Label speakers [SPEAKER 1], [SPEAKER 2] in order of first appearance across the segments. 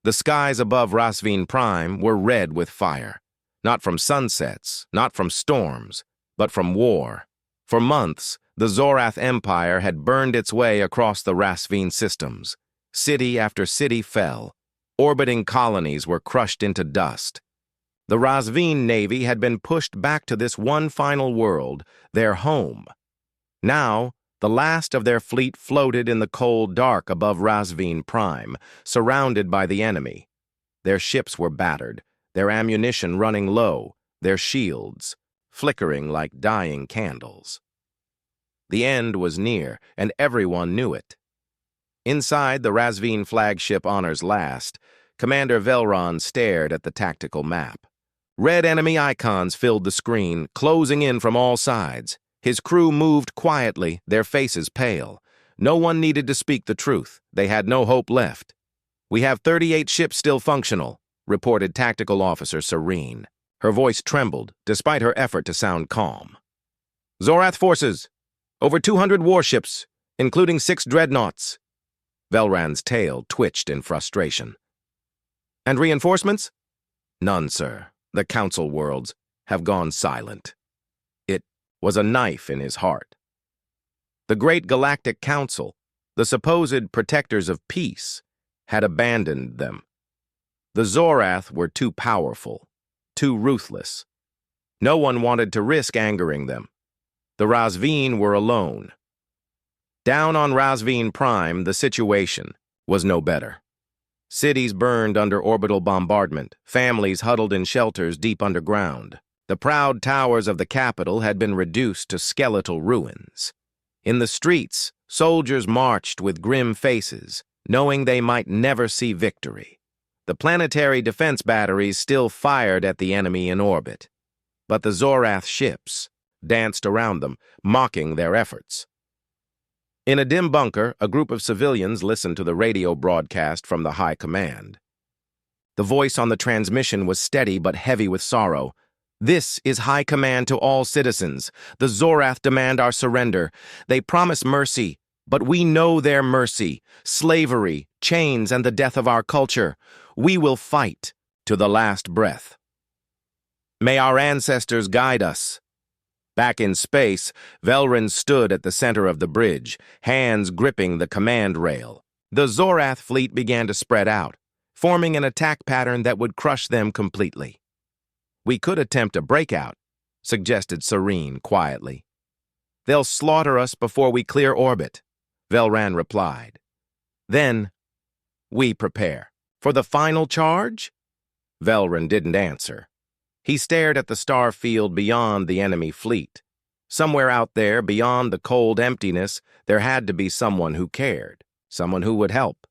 [SPEAKER 1] The skies above Rasveen Prime were red with fire. Not from sunsets, not from storms, but from war. For months, the Zorath Empire had burned its way across the Rasveen systems. City after city fell. Orbiting colonies were crushed into dust. The Rasveen Navy had been pushed back to this one final world, their home. Now, the last of their fleet floated in the cold dark above Rasveen Prime, surrounded by the enemy. Their ships were battered, their ammunition running low, their shields flickering like dying candles. The end was near, and everyone knew it. Inside the Rasveen flagship Honor's Last, Commander Velron stared at the tactical map. Red enemy icons filled the screen, closing in from all sides. His crew moved quietly, their faces pale. No one needed to speak the truth. They had no hope left. "We have 38 ships still functional," reported Tactical Officer Serene. Her voice trembled, despite her effort to sound calm. "Zorath forces! Over 200 warships, including 6 dreadnoughts." Velran's tail twitched in frustration. "And reinforcements?" "None, sir. The Council worlds have gone silent." It was a knife in his heart. The Great Galactic Council, the supposed protectors of peace, had abandoned them. The Zorath were too powerful, too ruthless. No one wanted to risk angering them. The Rasveen were alone. Down on Rasveen Prime, the situation was no better. Cities burned under orbital bombardment, families huddled in shelters deep underground. The proud towers of the capital had been reduced to skeletal ruins. In the streets, soldiers marched with grim faces, knowing they might never see victory. The planetary defense batteries still fired at the enemy in orbit. But the Zorath ships danced around them, mocking their efforts. In a dim bunker, a group of civilians listened to the radio broadcast from the High Command. The voice on the transmission was steady but heavy with sorrow. "This is High Command to all citizens. The Zorath demand our surrender. They promise mercy, but we know their mercy. Slavery, chains, and the death of our culture. We will fight to the last breath. May our ancestors guide us." Back in space, Velran stood at the center of the bridge, hands gripping the command rail. The Zorath fleet began to spread out, forming an attack pattern that would crush them completely. "We could attempt a breakout," suggested Serene quietly. "They'll slaughter us before we clear orbit," Velran replied. "Then, we prepare. For the final charge?" Velran didn't answer. He stared at the star field beyond the enemy fleet. Somewhere out there, beyond the cold emptiness, there had to be someone who cared, someone who would help.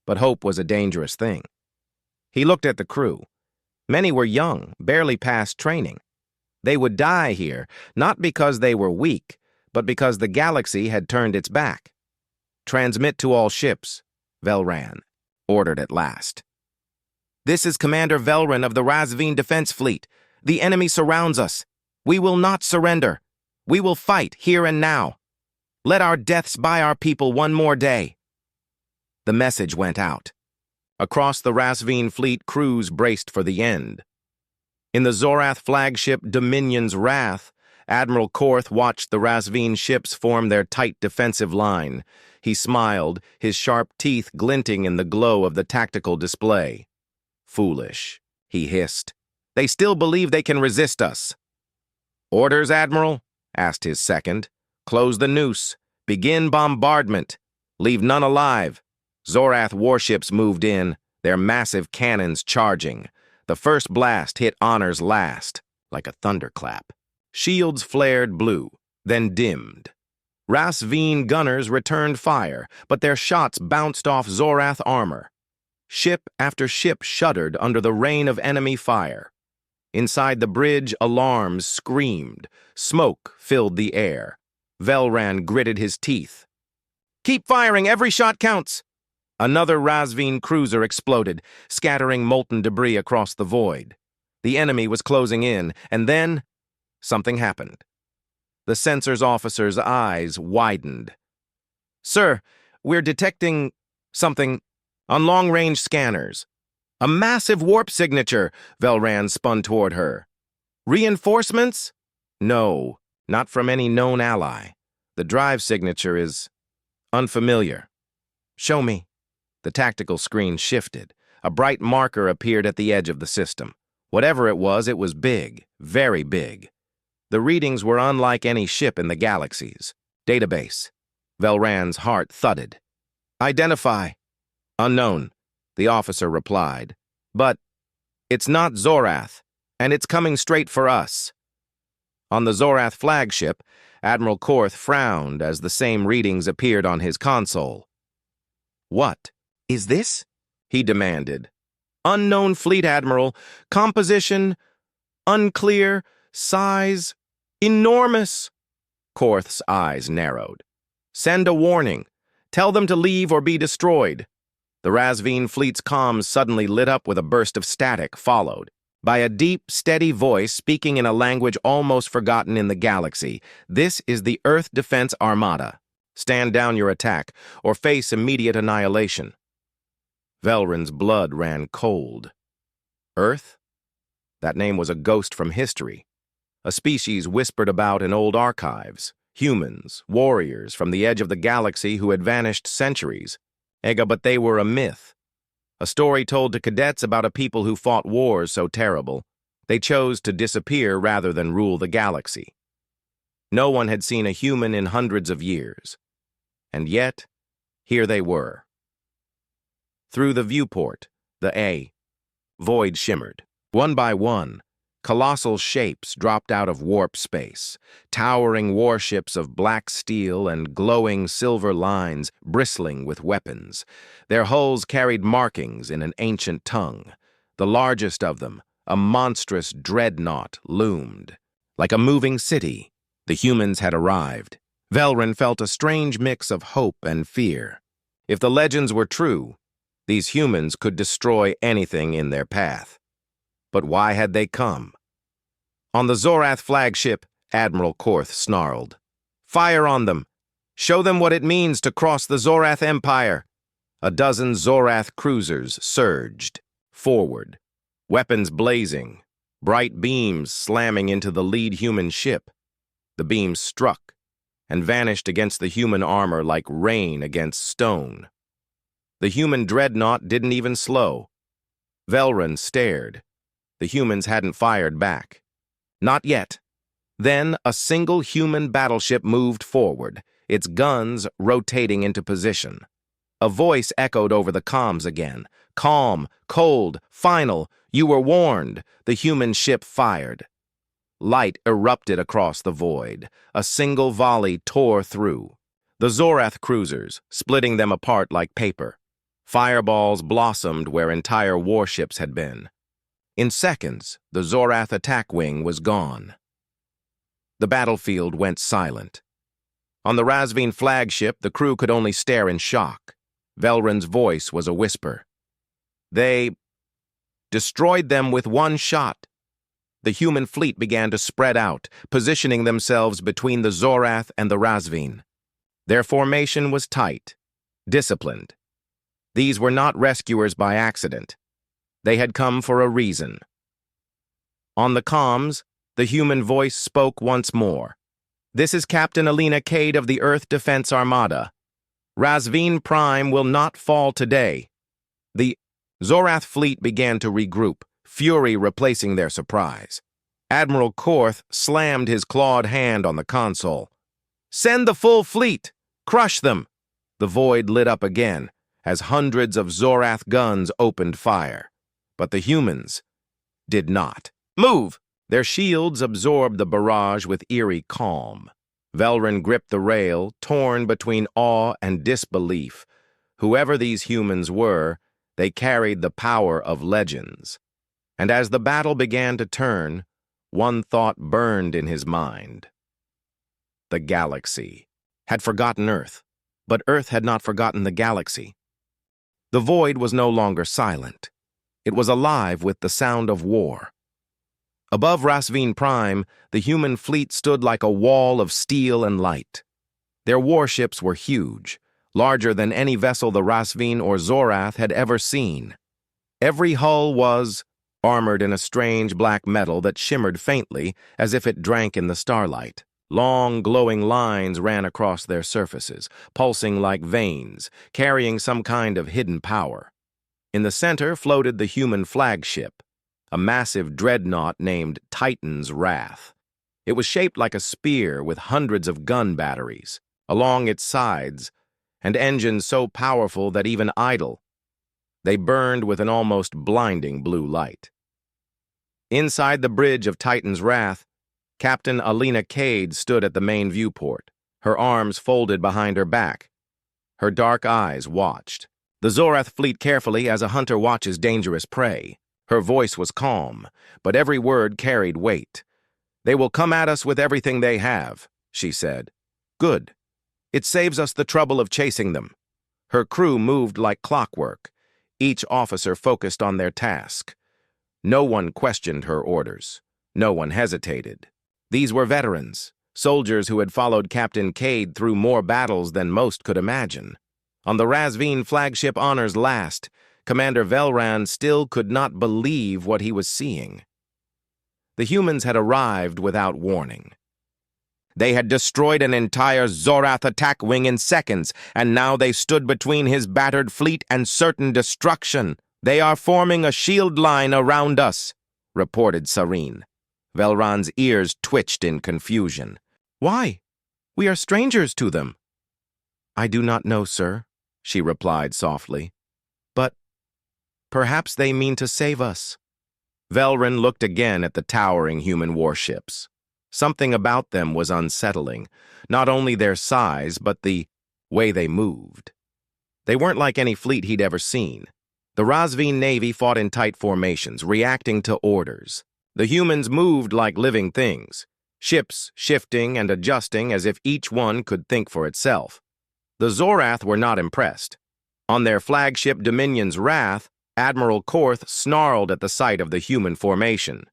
[SPEAKER 1] But hope was a dangerous thing. He looked at the crew. Many were young, barely past training. They would die here, not because they were weak, but because the galaxy had turned its back. "Transmit to all ships," Velran ordered at last. "This is Commander Velran of the Rasveen Defense Fleet. The enemy surrounds us. We will not surrender. We will fight here and now. Let our deaths buy our people one more day." The message went out. Across the Rasveen Fleet, crews braced for the end. In the Zorath flagship Dominion's Wrath, Admiral Korth watched the Rasveen ships form their tight defensive line. He smiled, his sharp teeth glinting in the glow of the tactical display. "Foolish," he hissed. "They still believe they can resist us." "Orders, Admiral?" asked his second. "Close the noose. Begin bombardment. Leave none alive." Zorath warships moved in, their massive cannons charging. The first blast hit Honor's Last, like a thunderclap. Shields flared blue, then dimmed. Rasveen gunners returned fire, but their shots bounced off Zorath armor. Ship after ship shuddered under the rain of enemy fire. Inside the bridge, alarms screamed. Smoke filled the air. Velran gritted his teeth. "Keep firing, every shot counts!" Another Rasveen cruiser exploded, scattering molten debris across the void. The enemy was closing in, and then something happened. The sensors officer's eyes widened. "Sir, we're detecting something on long-range scanners," A massive warp signature, Velran spun toward her. Reinforcements? No, not from any known ally. The drive signature is unfamiliar. Show me. The tactical screen shifted. A bright marker appeared at the edge of the system. Whatever it was big, very big. The readings were unlike any ship in the galaxies. Database. Velran's heart thudded. Identify. Unknown, the officer replied. But it's not Zorath, and it's coming straight for us. On the Zorath flagship, Admiral Korth frowned as the same readings appeared on his console. What is this? He demanded. Unknown fleet, Admiral. Composition, unclear. Size, enormous. Korth's eyes narrowed. Send a warning. Tell them to leave or be destroyed. The Razveen fleet's comms suddenly lit up with a burst of static, followed by a deep, steady voice speaking in a language almost forgotten in the galaxy. This is the Earth Defense Armada. Stand down your attack, or face immediate annihilation. Velran's blood ran cold. Earth? That name was a ghost from history. A species whispered about in old archives. Humans, warriors from the edge of the galaxy who had vanished centuries. But they were a myth. A story told to cadets about a people who fought wars so terrible, they chose to disappear rather than rule the galaxy. No one had seen a human in hundreds of years. And yet, here they were. Through the viewport, the void shimmered. One by one, colossal shapes dropped out of warp space, towering warships of black steel and glowing silver lines bristling with weapons. Their hulls carried markings in an ancient tongue. The largest of them, a monstrous dreadnought, loomed. Like a moving city, the humans had arrived. Velran felt a strange mix of hope and fear. If the legends were true, these humans could destroy anything in their path. But why had they come? On the Zorath flagship, Admiral Korth snarled. Fire on them! Show them what it means to cross the Zorath Empire! A dozen Zorath cruisers surged forward, weapons blazing, bright beams slamming into the lead human ship. The beams struck and vanished against the human armor like rain against stone. The human dreadnought didn't even slow. Velran stared. The humans hadn't fired back. Not yet. Then a single human battleship moved forward, its guns rotating into position. A voice echoed over the comms again. Calm, cold, final. You were warned. The human ship fired. Light erupted across the void. A single volley tore through. The Zorath cruisers, splitting them apart like paper. Fireballs blossomed where entire warships had been. In seconds, the Zorath attack wing was gone. The battlefield went silent. On the Razveen flagship, the crew could only stare in shock. Velran's voice was a whisper. They destroyed them with one shot. The human fleet began to spread out, positioning themselves between the Zorath and the Razveen. Their formation was tight, disciplined. These were not rescuers by accident. They had come for a reason. On the comms, the human voice spoke once more. This is Captain Alina Cade of the Earth Defense Armada. Razveen Prime will not fall today. The Zorath fleet began to regroup, fury replacing their surprise. Admiral Korth slammed his clawed hand on the console. Send the full fleet! Crush them! The void lit up again as hundreds of Zorath guns opened fire. But the humans did not. Move! Their shields absorbed the barrage with eerie calm. Velran gripped the rail, torn between awe and disbelief. Whoever these humans were, they carried the power of legends. And as the battle began to turn, one thought burned in his mind. The galaxy had forgotten Earth, but Earth had not forgotten the galaxy. The void was no longer silent. It was alive with the sound of war. Above Razveen Prime, the human fleet stood like a wall of steel and light. Their warships were huge, larger than any vessel the Razveen or Zorath had ever seen. Every hull was armored in a strange black metal that shimmered faintly as if it drank in the starlight. Long, glowing lines ran across their surfaces, pulsing like veins, carrying some kind of hidden power. In the center floated the human flagship, a massive dreadnought named Titan's Wrath. It was shaped like a spear with hundreds of gun batteries along its sides, and engines so powerful that even idle, they burned with an almost blinding blue light. Inside the bridge of Titan's Wrath, Captain Alina Cade stood at the main viewport, her arms folded behind her back. Her dark eyes watched the Zorath fleet carefully as a hunter watches dangerous prey. Her voice was calm, but every word carried weight. "They will come at us with everything they have," she said. "Good. It saves us the trouble of chasing them." Her crew moved like clockwork, each officer focused on their task. No one questioned her orders. No one hesitated. These were veterans, soldiers who had followed Captain Cade through more battles than most could imagine. On the Razveen flagship Honor's last, Commander Velran still could not believe what he was seeing. The humans had arrived without warning. They had destroyed an entire Zorath attack wing in seconds, and now they stood between his battered fleet and certain destruction. "They are forming a shield line around us," reported Sareen. Velran's ears twitched in confusion. "Why? We are strangers to them." "I do not know, sir," she replied softly. "But perhaps they mean to save us." Velran looked again at the towering human warships. Something about them was unsettling, not only their size, but the way they moved. They weren't like any fleet he'd ever seen. The Razveen Navy fought in tight formations, reacting to orders. The humans moved like living things, ships shifting and adjusting as if each one could think for itself. The Zorath were not impressed. On their flagship Dominion's Wrath, Admiral Korth snarled at the sight of the human formation.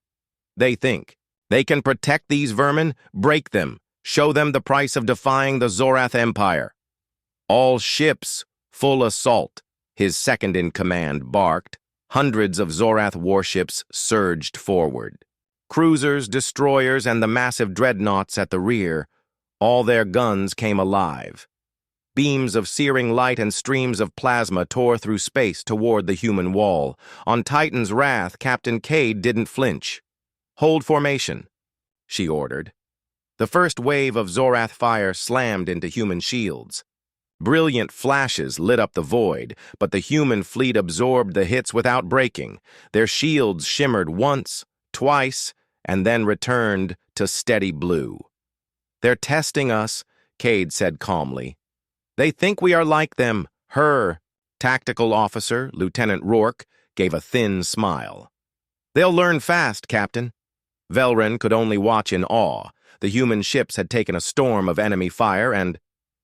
[SPEAKER 1] "They think they can protect these vermin, break them, show them the price of defying the Zorath Empire." "All ships, full assault," his second-in-command barked. Hundreds of Zorath warships surged forward. Cruisers, destroyers, and the massive dreadnoughts at the rear, all their guns came alive. Beams of searing light and streams of plasma tore through space toward the human wall. On Titan's Wrath, Captain Cade didn't flinch. "Hold formation," she ordered. The first wave of Zorath fire slammed into human shields. Brilliant flashes lit up the void, but the human fleet absorbed the hits without breaking. Their shields shimmered once, twice, and then returned to steady blue. "They're testing us," Cade said calmly. "They think we are like them." Her tactical officer, Lieutenant Rourke, gave a thin smile. "They'll learn fast, Captain." Velran could only watch in awe. The human ships had taken a storm of enemy fire and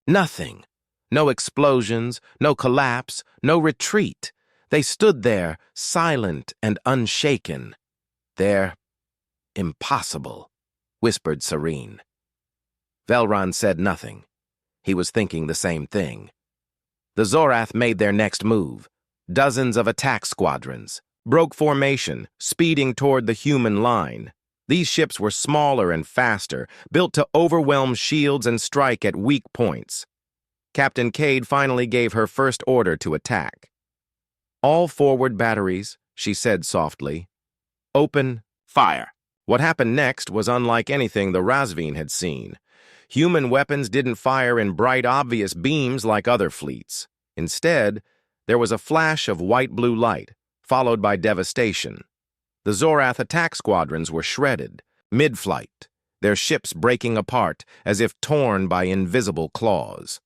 [SPEAKER 1] nothing. No explosions, no collapse, no retreat. They stood there, silent and unshaken. "They're impossible," whispered Sareen. Velran said nothing. He was thinking the same thing. The Zorath made their next move. Dozens of attack squadrons broke formation, speeding toward the human line. These ships were smaller and faster, built to overwhelm shields and strike at weak points. Captain Cade finally gave her first order to attack. "All forward batteries," she said softly. "Open fire." What happened next was unlike anything the Razveen had seen. Human weapons didn't fire in bright, obvious beams like other fleets. Instead, there was a flash of white-blue light, followed by devastation. The Zorath attack squadrons were shredded, mid-flight, their ships breaking apart as if torn by invisible claws.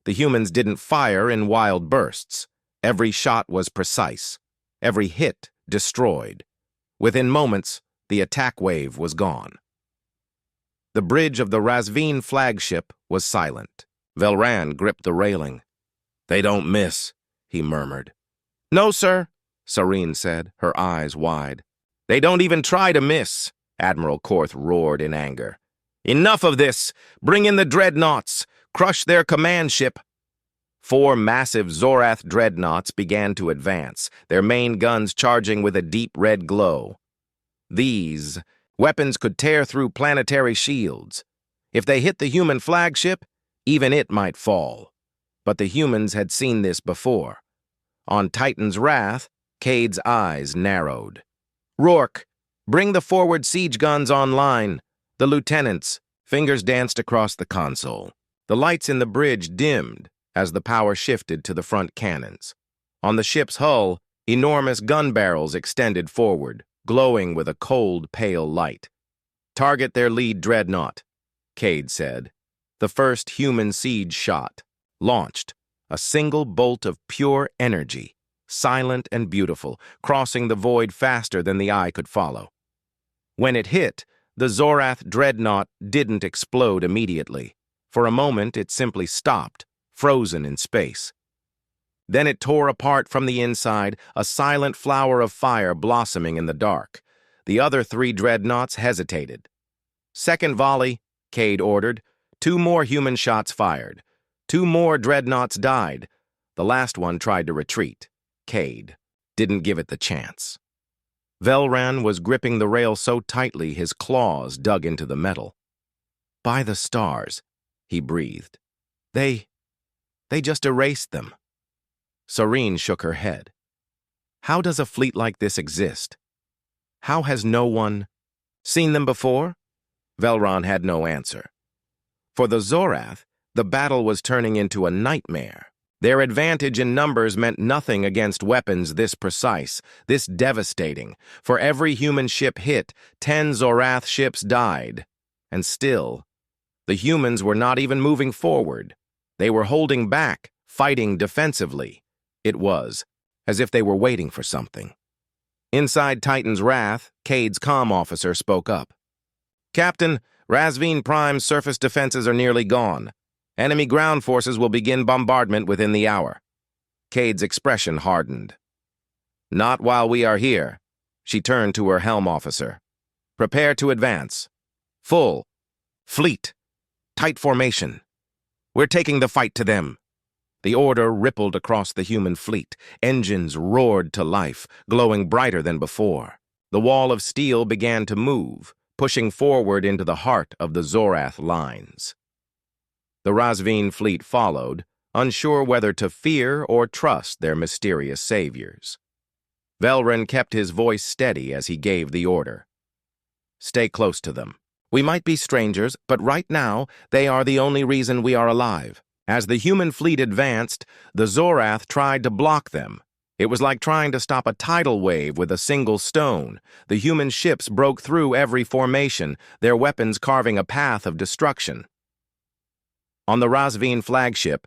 [SPEAKER 1] The humans didn't fire in wild bursts. Every shot was precise, every hit destroyed. Within moments, the attack wave was gone. The bridge of the Razveen flagship was silent. Velran gripped the railing. "They don't miss," he murmured. "No, sir," Sareen said, her eyes wide. "They don't even try to miss," Admiral Korth roared in anger. "Enough of this! Bring in the dreadnoughts! Crush their command ship!" 4 massive Zorath dreadnoughts began to advance, their main guns charging with a deep red glow. These weapons could tear through planetary shields. If they hit the human flagship, even it might fall. But the humans had seen this before. On Titan's Wrath, Cade's eyes narrowed. "Rourke, bring the forward siege guns online. The lieutenants." Fingers danced across the console. The lights in the bridge dimmed as the power shifted to the front cannons. On the ship's hull, enormous gun barrels extended forward, glowing with a cold, pale light. "Target their lead dreadnought," Cade said. The first human siege shot, launched, a single bolt of pure energy, silent and beautiful, crossing the void faster than the eye could follow. When it hit, the Zorath dreadnought didn't explode immediately. For a moment, it simply stopped, frozen in space. Then it tore apart from the inside, a silent flower of fire blossoming in the dark. The other 3 dreadnoughts hesitated. "Second volley," Cade ordered. 2 more human shots fired. 2 more dreadnoughts died. The last one tried to retreat. Cade didn't give it the chance. Velran was gripping the rail so tightly his claws dug into the metal. "By the stars," he breathed. They just erased them." Serene shook her head. "How does a fleet like this exist? How has no one seen them before?" Velran had no answer. For the Zorath, the battle was turning into a nightmare. Their advantage in numbers meant nothing against weapons this precise, this devastating. For every human ship hit, 10 Zorath ships died. And still, the humans were not even moving forward. They were holding back, fighting defensively. It was as if they were waiting for something. Inside Titan's Wrath, Cade's comm officer spoke up. "Captain, Razveen Prime's surface defenses are nearly gone. Enemy ground forces will begin bombardment within the hour." Cade's expression hardened. "Not while we are here." She turned to her helm officer. "Prepare to advance. Full. Fleet. Tight formation. We're taking the fight to them." The order rippled across the human fleet. Engines roared to life, glowing brighter than before. The wall of steel began to move, pushing forward into the heart of the Zorath lines. The Razveen fleet followed, unsure whether to fear or trust their mysterious saviors. Velran kept his voice steady as he gave the order. "Stay close to them. We might be strangers, but right now, they are the only reason we are alive." As the human fleet advanced, the Zorath tried to block them. It was like trying to stop a tidal wave with a single stone. The human ships broke through every formation, their weapons carving a path of destruction. On the Razveen flagship,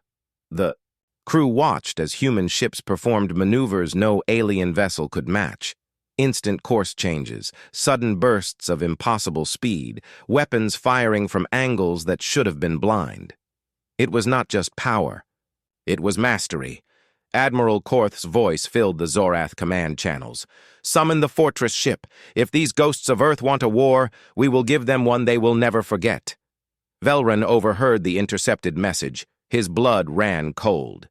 [SPEAKER 1] the crew watched as human ships performed maneuvers no alien vessel could match. Instant course changes, sudden bursts of impossible speed, weapons firing from angles that should have been blind. It was not just power. It was mastery. Admiral Korth's voice filled the Zorath command channels. "Summon the fortress ship. If these ghosts of Earth want a war, we will give them one they will never forget." Velran overheard the intercepted message. His blood ran cold.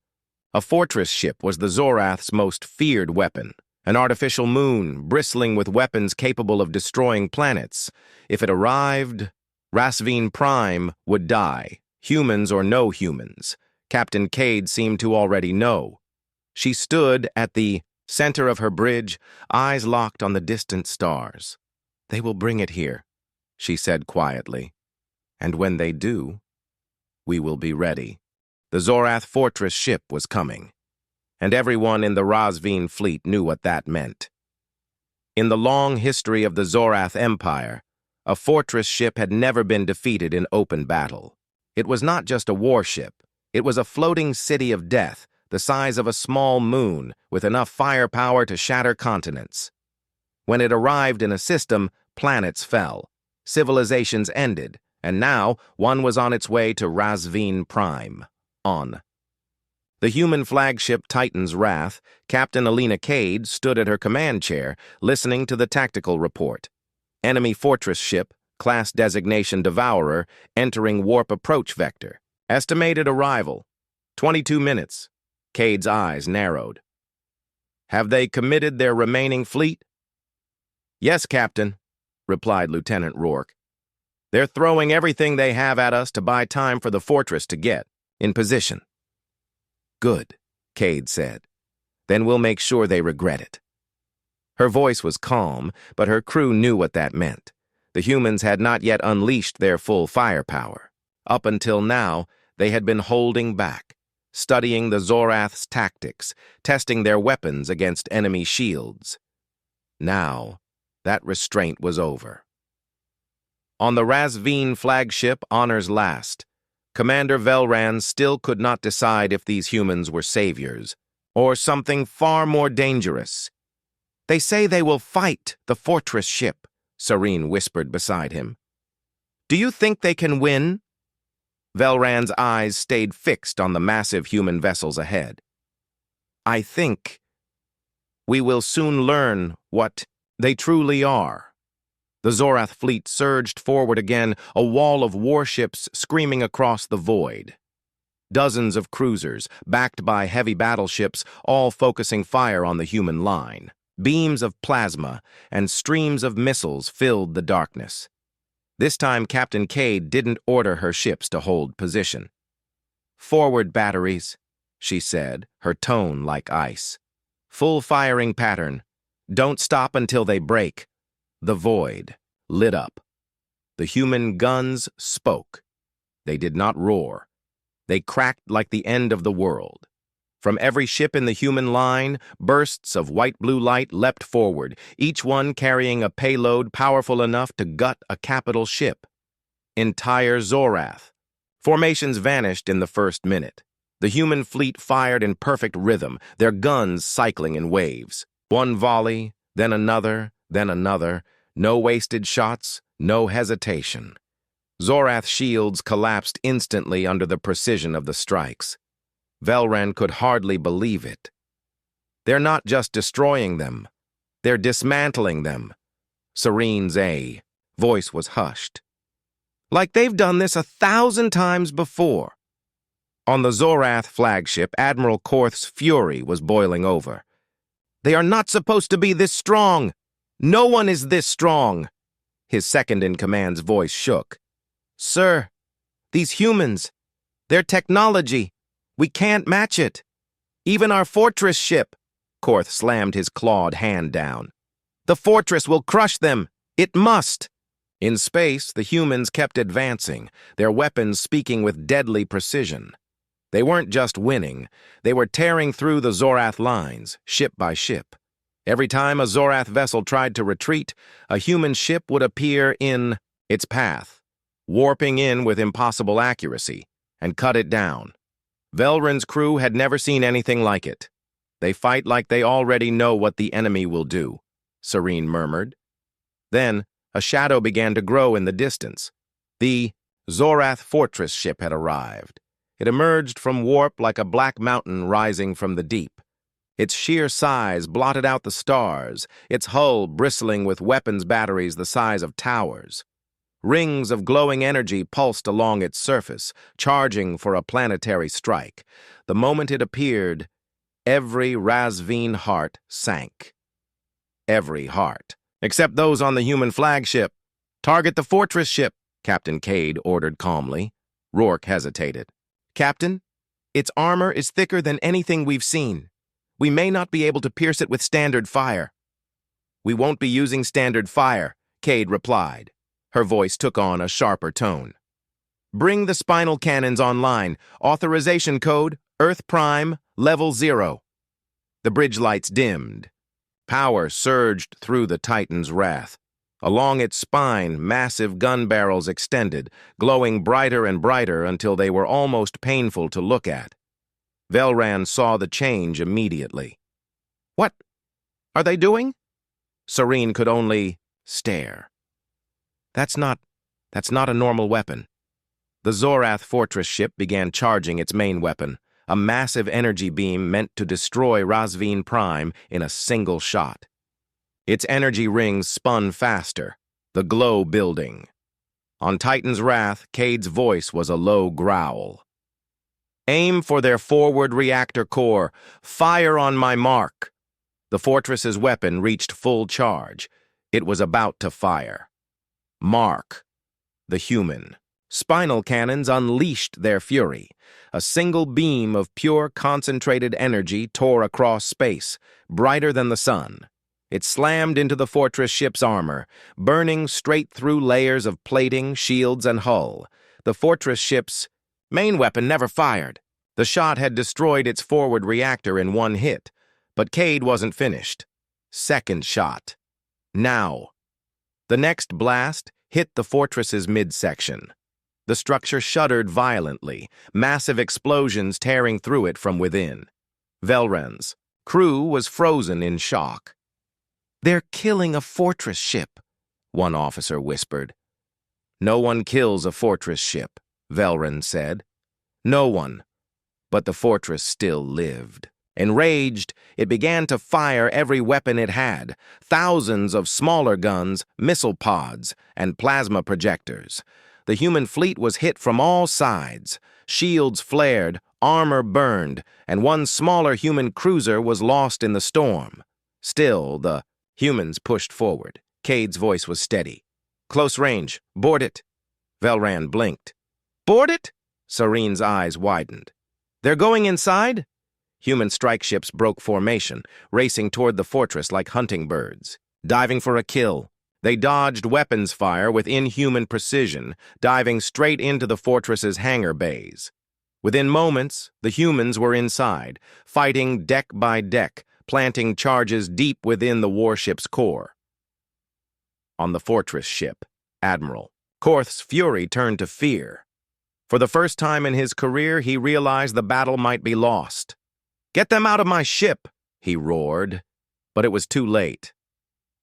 [SPEAKER 1] A fortress ship was the Zorath's most feared weapon. An artificial moon, bristling with weapons capable of destroying planets. If it arrived, Razveen Prime would die, humans or no humans. Captain Cade seemed to already know. She stood at the center of her bridge, eyes locked on the distant stars. "They will bring it here," she said quietly. "And when they do, we will be ready." The Zorath fortress ship was coming, and everyone in the Razveen fleet knew what that meant. In the long history of the Zorath Empire, a fortress ship had never been defeated in open battle. It was not just a warship. It was a floating city of death, the size of a small moon, with enough firepower to shatter continents. When it arrived in a system, planets fell. Civilizations ended, and now one was on its way to Razveen Prime. The human flagship Titan's Wrath, Captain Alina Cade stood at her command chair, listening to the tactical report. Enemy fortress ship, class designation Devourer, entering warp approach vector. Estimated arrival, 22 minutes. Cade's eyes narrowed. Have they committed their remaining fleet? Yes, Captain, replied Lieutenant Rourke. They're throwing everything they have at us to buy time for the fortress to get in position. Good, Cade said. Then we'll make sure they regret it. Her voice was calm, but her crew knew what that meant. The humans had not yet unleashed their full firepower. Up until now, they had been holding back, studying the Zorath's tactics, testing their weapons against enemy shields. Now, that restraint was over. On the Razveen flagship Honor's Last, Commander Velran still could not decide if these humans were saviors, or something far more dangerous. They say they will fight the fortress ship, Serene whispered beside him. Do you think they can win? Velran's eyes stayed fixed on the massive human vessels ahead. I think we will soon learn what they truly are. The Zorath fleet surged forward again, a wall of warships screaming across the void. Dozens of cruisers, backed by heavy battleships, all focusing fire on the human line. Beams of plasma and streams of missiles filled the darkness. This time, Captain Cade didn't order her ships to hold position. Forward batteries, she said, her tone like ice. Full firing pattern. Don't stop until they break. The void lit up. The human guns spoke. They did not roar. They cracked like the end of the world. From every ship in the human line, bursts of white-blue light leapt forward, each one carrying a payload powerful enough to gut a capital ship. Entire Zorath. Formations vanished in the first minute. The human fleet fired in perfect rhythm, their guns cycling in waves. One volley, then another, no wasted shots, no hesitation. Zorath shields collapsed instantly under the precision of the strikes. Velran could hardly believe it. They're not just destroying them, they're dismantling them. Serene's voice was hushed. Like they've done this 1,000 times before. On the Zorath flagship, Admiral Korth's fury was boiling over. They are not supposed to be this strong. No one is this strong. His second-in-command's voice shook. Sir, these humans, their technology, we can't match it. Even our fortress ship. Korth slammed his clawed hand down. The fortress will crush them. It must. In space, the humans kept advancing, their weapons speaking with deadly precision. They weren't just winning, they were tearing through the Zorath lines, ship by ship. Every time a Zorath vessel tried to retreat, a human ship would appear in its path, warping in with impossible accuracy, and cut it down. Velran's crew had never seen anything like it. They fight like they already know what the enemy will do, Serene murmured. Then, a shadow began to grow in the distance. The Zorath fortress ship had arrived. It emerged from warp like a black mountain rising from the deep. Its sheer size blotted out the stars, its hull bristling with weapons batteries the size of towers. Rings of glowing energy pulsed along its surface, charging for a planetary strike. The moment it appeared, every Razveen heart sank. Every heart, except those on the human flagship. Target the fortress ship, Captain Cade ordered calmly. Rourke hesitated. Captain, its armor is thicker than anything we've seen. We may not be able to pierce it with standard fire. We won't be using standard fire, Cade replied. Her voice took on a sharper tone. Bring the spinal cannons online. Authorization code, Earth Prime, Level 0. The bridge lights dimmed. Power surged through the Titan's wrath. Along its spine, massive gun barrels extended, glowing brighter and brighter until they were almost painful to look at. Velran saw the change immediately. What are they doing? Serene could only stare. That's not a normal weapon. The Zorath fortress ship began charging its main weapon, a massive energy beam meant to destroy Razveen Prime in a single shot. Its energy rings spun faster, the glow building. On Titan's wrath, Cade's voice was a low growl. Aim for their forward reactor core. Fire on my mark. The fortress's weapon reached full charge. It was about to fire. Mark. The human. Spinal cannons unleashed their fury. A single beam of pure concentrated energy tore across space, brighter than the sun. It slammed into the fortress ship's armor, burning straight through layers of plating, shields, and hull. The fortress ship's main weapon never fired. The shot had destroyed its forward reactor in one hit, but Cade wasn't finished. Second shot. Now. The next blast hit the fortress's midsection. The structure shuddered violently, massive explosions tearing through it from within. Velren's crew was frozen in shock. "They're killing a fortress ship," one officer whispered. "No one kills a fortress ship," Velren said. "No one." But the fortress still lived. Enraged, it began to fire every weapon it had, thousands of smaller guns, missile pods, and plasma projectors. The human fleet was hit from all sides. Shields flared, armor burned, and one smaller human cruiser was lost in the storm. Still, the humans pushed forward. Cade's voice was steady. "Close range. Board it." Velran blinked. "Board it?" Serene's eyes widened. "They're going inside?" Human strike ships broke formation, racing toward the fortress like hunting birds, diving for a kill. They dodged weapons fire with inhuman precision, diving straight into the fortress's hangar bays. Within moments, the humans were inside, fighting deck by deck, planting charges deep within the warship's core. On the fortress ship, Admiral Korth's fury turned to fear. For the first time in his career, he realized the battle might be lost. "Get them out of my ship!" he roared. But it was too late.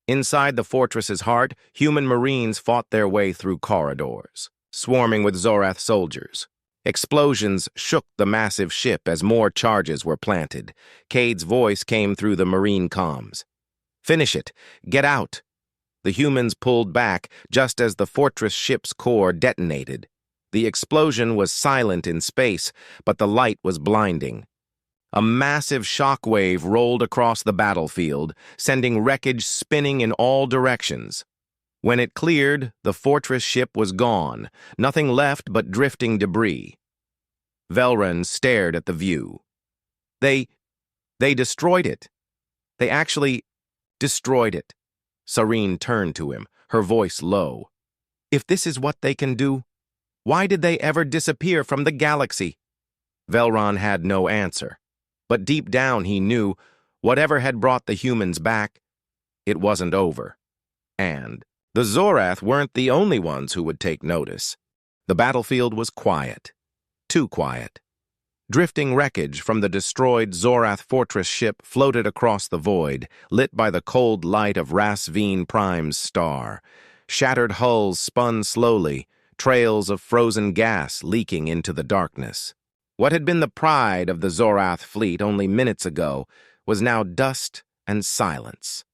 [SPEAKER 1] Inside the fortress's heart, human marines fought their way through corridors, swarming with Zorath soldiers. Explosions shook the massive ship as more charges were planted. Cade's voice came through the marine comms. "Finish it! Get out!" The humans pulled back just as the fortress ship's core detonated. The explosion was silent in space, but the light was blinding. A massive shockwave rolled across the battlefield, sending wreckage spinning in all directions. When it cleared, the fortress ship was gone, nothing left but drifting debris. Velren stared at the view. They destroyed it. They actually destroyed it. Serene turned to him, her voice low. "If this is what they can do, why did they ever disappear from the galaxy?" Velron had no answer. But deep down he knew, whatever had brought the humans back, it wasn't over. And the Zorath weren't the only ones who would take notice. The battlefield was quiet. Too quiet. Drifting wreckage from the destroyed Zorath fortress ship floated across the void, lit by the cold light of Rasveen Prime's star. Shattered hulls spun slowly, trails of frozen gas leaking into the darkness. What had been the pride of the Zorath fleet only minutes ago was now dust and silence.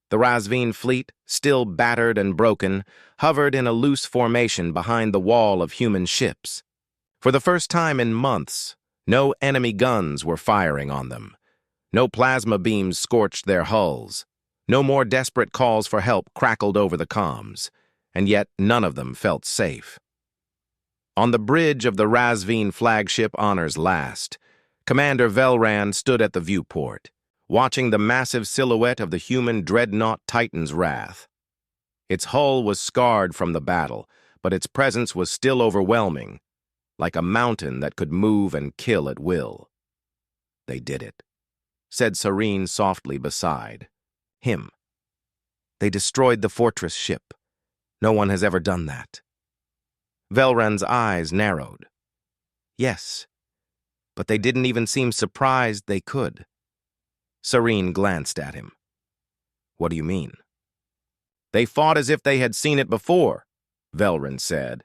[SPEAKER 1] The Rasveen fleet, still battered and broken, hovered in a loose formation behind the wall of human ships. For the first time in months, no enemy guns were firing on them. No plasma beams scorched their hulls. No more desperate calls for help crackled over the comms, and yet none of them felt safe. On the bridge of the Rasveen flagship Honor's Last, Commander Velran stood at the viewport, watching the massive silhouette of the human dreadnought Titan's Wrath. Its hull was scarred from the battle, but its presence was still overwhelming, like a mountain that could move and kill at will. "They did it," said Serene softly beside him. "They destroyed the fortress ship. No one has ever done that." Velran's eyes narrowed. "Yes, but they didn't even seem surprised they could." Serene glanced at him. "What do you mean?" "They fought as if they had seen it before," Velran said.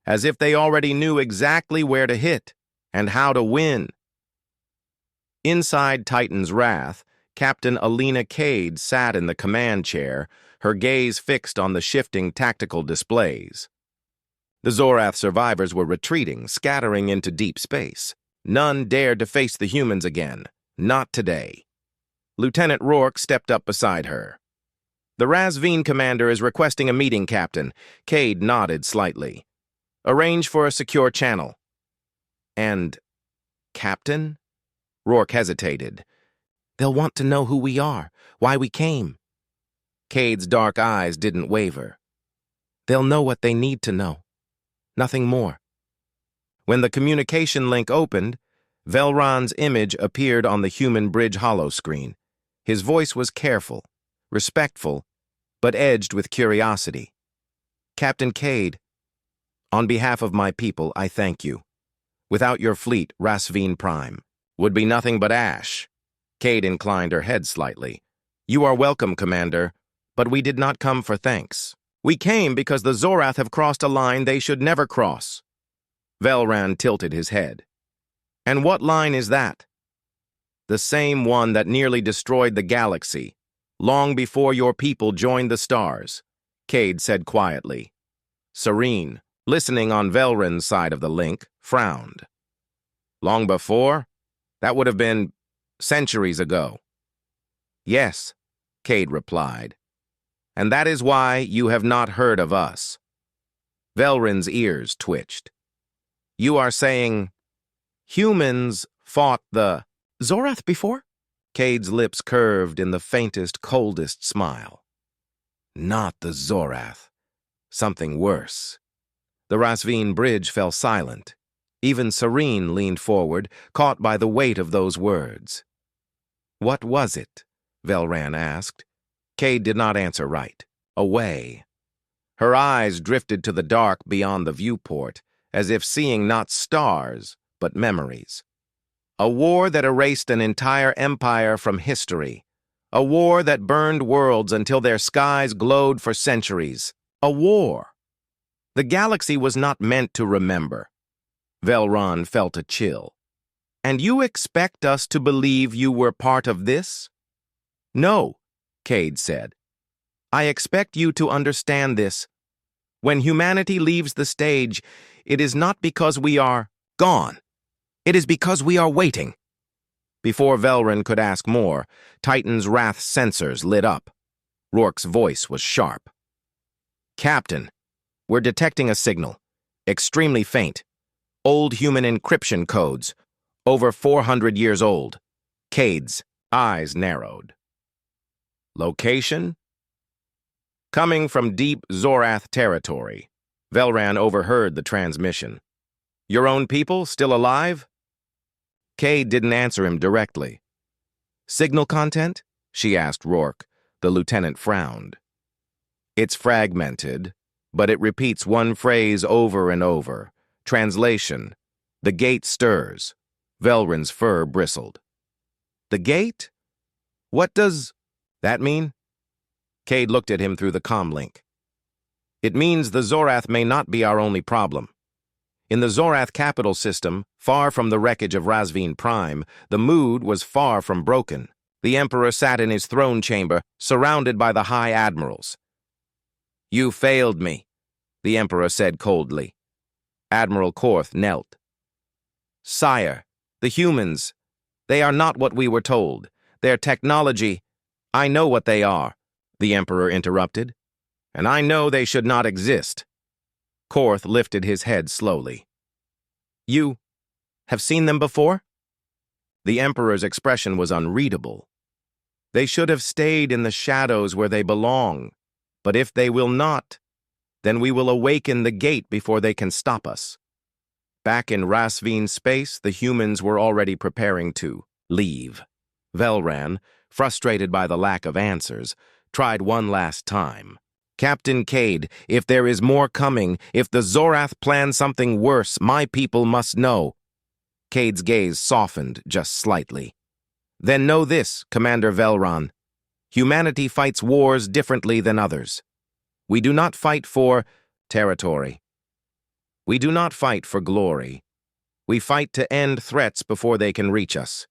[SPEAKER 1] "As if they already knew exactly where to hit and how to win." Inside Titan's Wrath, Captain Alina Cade sat in the command chair, her gaze fixed on the shifting tactical displays. The Zorath survivors were retreating, scattering into deep space. None dared to face the humans again. Not today. Lieutenant Rourke stepped up beside her. The Razveen commander is requesting a meeting, Captain. Cade nodded slightly. Arrange for a secure channel. And, Captain? Rourke hesitated. They'll want to know who we are, why we came. Cade's dark eyes didn't waver. They'll know what they need to know. Nothing more. When the communication link opened, Velron's image appeared on the human bridge holoscreen. His voice was careful, respectful, but edged with curiosity. Captain Cade, on behalf of my people, I thank you. Without your fleet, Razveen Prime would be nothing but ash. Cade inclined her head slightly. You are welcome, Commander, but we did not come for thanks. We came because the Zorath have crossed a line they should never cross. Velran tilted his head. And what line is that? The same one that nearly destroyed the galaxy, long before your people joined the stars, Cade said quietly. Serene, listening on Velran's side of the link, frowned. Long before? That would have been centuries ago. Yes, Cade replied. And that is why you have not heard of us. Velran's ears twitched. You are saying humans fought the Zorath before? Cade's lips curved in the faintest, coldest smile. Not the Zorath. Something worse. The Razveen bridge fell silent. Even Serene leaned forward, caught by the weight of those words. What was it? Velran asked. Cade did not answer right. Away. Her eyes drifted to the dark beyond the viewport, as if seeing not stars, but memories. A war that erased an entire empire from history. A war that burned worlds until their skies glowed for centuries. A war. The galaxy was not meant to remember. Velron felt a chill. And you expect us to believe you were part of this? No, Cade said. I expect you to understand this. When humanity leaves the stage, it is not because we are gone. It is because we are waiting. Before Velran could ask more, Titan's wrath sensors lit up. Rourke's voice was sharp. Captain, we're detecting a signal. Extremely faint. Old human encryption codes. Over 400 years old. Cade's eyes narrowed. Location? Coming from deep Zorath territory. Velran overheard the transmission. Your own people still alive? Cade didn't answer him directly. Signal content? She asked Rourke. The lieutenant frowned. It's fragmented, but it repeats one phrase over and over. Translation. The gate stirs. Velran's fur bristled. The gate? What does that mean? Cade looked at him through the comlink. It means the Zorath may not be our only problem. In the Zorath capital system, far from the wreckage of Razveen Prime, the mood was far from broken. The Emperor sat in his throne chamber, surrounded by the High Admirals. You failed me, the Emperor said coldly. Admiral Korth knelt. Sire, the humans, they are not what we were told. Their technology, I know what they are, the Emperor interrupted. And I know they should not exist. Korth lifted his head slowly. You have seen them before? The Emperor's expression was unreadable. They should have stayed in the shadows where they belong. But if they will not, then we will awaken the gate before they can stop us. Back in Razveen space, the humans were already preparing to leave. Velran, frustrated by the lack of answers, tried one last time. Captain Cade, if there is more coming, if the Zorath plan something worse, my people must know. Cade's gaze softened just slightly. Then know this, Commander Velran. Humanity fights wars differently than others. We do not fight for territory. We do not fight for glory. We fight to end threats before they can reach us.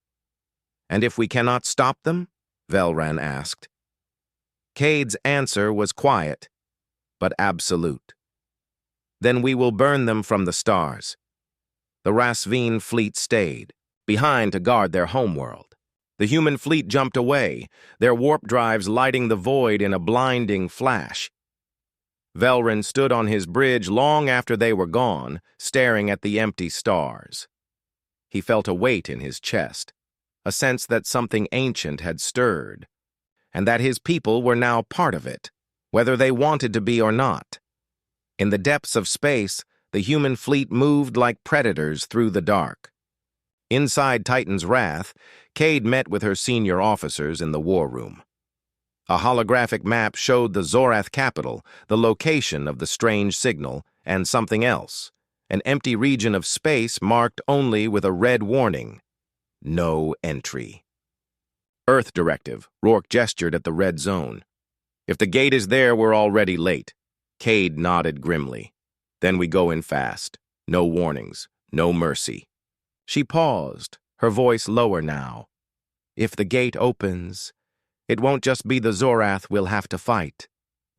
[SPEAKER 1] And if we cannot stop them? Velran asked. Cade's answer was quiet, but absolute. Then we will burn them from the stars. The Rasveen fleet stayed, behind to guard their homeworld. The human fleet jumped away, their warp drives lighting the void in a blinding flash. Velrin stood on his bridge long after they were gone, staring at the empty stars. He felt a weight in his chest, a sense that something ancient had stirred, and that his people were now part of it, whether they wanted to be or not. In the depths of space, the human fleet moved like predators through the dark. Inside Titan's Wrath, Cade met with her senior officers in the war room. A holographic map showed the Zorath capital, the location of the strange signal, and something else, an empty region of space marked only with a red warning: no entry. Earth Directive, Rourke gestured at the red zone. If the gate is there, we're already late. Cade nodded grimly. Then we go in fast. No warnings, no mercy. She paused, her voice lower now. If the gate opens, it won't just be the Zorath we'll have to fight.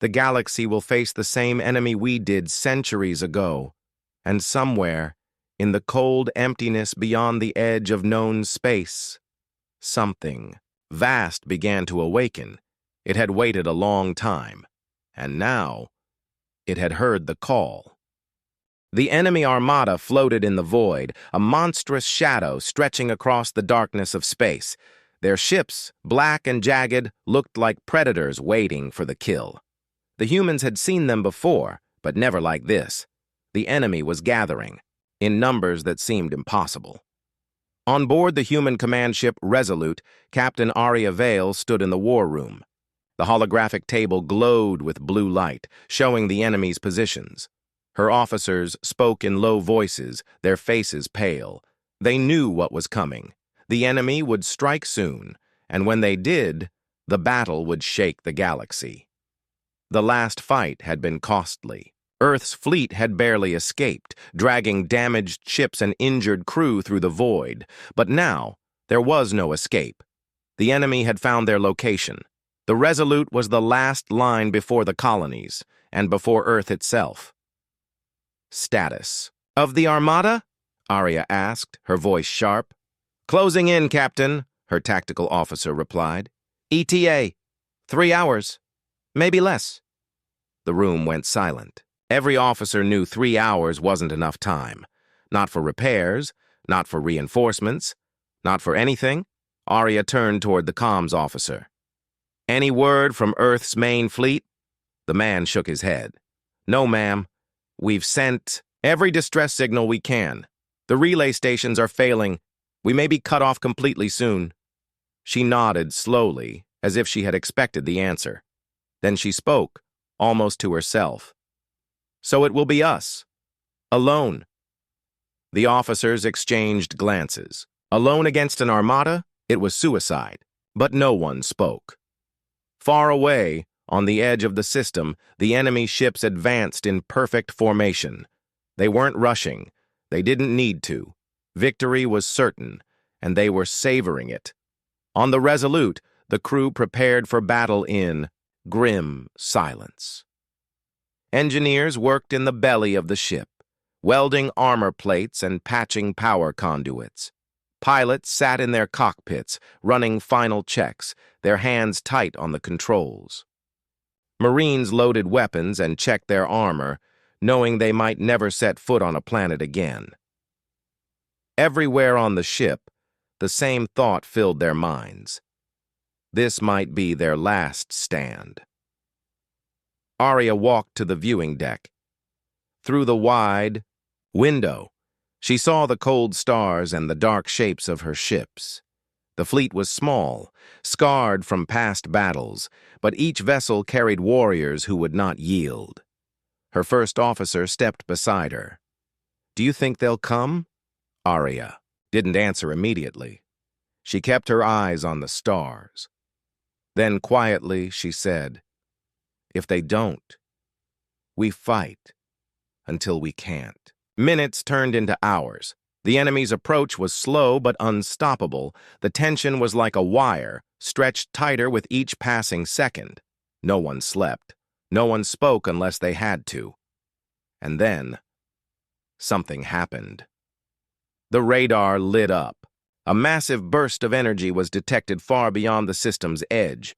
[SPEAKER 1] The galaxy will face the same enemy we did centuries ago. And somewhere, in the cold emptiness beyond the edge of known space, something vast began to awaken. It had waited a long time, and now it had heard the call. The enemy armada floated in the void, a monstrous shadow stretching across the darkness of space. Their ships, black and jagged, looked like predators waiting for the kill. The humans had seen them before, but never like this. The enemy was gathering, in numbers that seemed impossible. On board the human command ship Resolute, Captain Aria Vale stood in the war room. The holographic table glowed with blue light, showing the enemy's positions. Her officers spoke in low voices, their faces pale. They knew what was coming. The enemy would strike soon, and when they did, the battle would shake the galaxy. The last fight had been costly. Earth's fleet had barely escaped, dragging damaged ships and injured crew through the void. But now, there was no escape. The enemy had found their location. The Resolute was the last line before the colonies, and before Earth itself. Status. Of the Armada? Aria asked, her voice sharp. Closing in, Captain, her tactical officer replied. ETA. 3 hours. Maybe less. The room went silent. Every officer knew 3 hours wasn't enough time. Not for repairs, not for reinforcements, not for anything. Aria turned toward the comms officer. Any word from Earth's main fleet? The man shook his head. No, ma'am. We've sent every distress signal we can. The relay stations are failing. We may be cut off completely soon. She nodded slowly, as if she had expected the answer. Then she spoke, almost to herself. So it will be us. Alone. The officers exchanged glances. Alone against an armada? It was suicide. But no one spoke. Far away, on the edge of the system, the enemy ships advanced in perfect formation. They weren't rushing. They didn't need to. Victory was certain, and they were savoring it. On the Resolute, the crew prepared for battle in grim silence. Engineers worked in the belly of the ship, welding armor plates and patching power conduits. Pilots sat in their cockpits, running final checks, their hands tight on the controls. Marines loaded weapons and checked their armor, knowing they might never set foot on a planet again. Everywhere on the ship, the same thought filled their minds. This might be their last stand. Aria walked to the viewing deck. Through the wide window, she saw the cold stars and the dark shapes of her ships. The fleet was small, scarred from past battles, but each vessel carried warriors who would not yield. Her first officer stepped beside her. Do you think they'll come? Aria didn't answer immediately. She kept her eyes on the stars. Then quietly she said, If they don't, we fight until we can't. Minutes turned into hours. The enemy's approach was slow but unstoppable. The tension was like a wire, stretched tighter with each passing second. No one slept. No one spoke unless they had to. And then, something happened. The radar lit up. A massive burst of energy was detected far beyond the system's edge.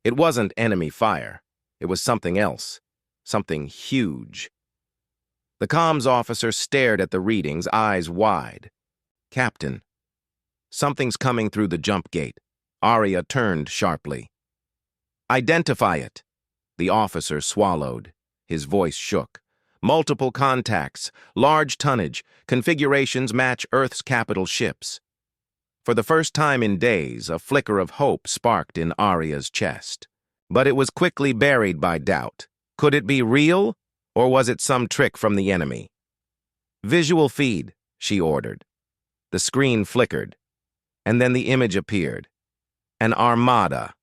[SPEAKER 1] It wasn't enemy fire. It was something else. Something huge. The comms officer stared at the readings, eyes wide. "Captain, something's coming through the jump gate." Arya turned sharply. "Identify it." The officer swallowed. His voice shook. "Multiple contacts, large tonnage, configurations match Earth's capital ships." For the first time in days, a flicker of hope sparked in Arya's chest. But it was quickly buried by doubt. Could it be real, or was it some trick from the enemy? "Visual feed," she ordered. The screen flickered, and then the image appeared. An armada.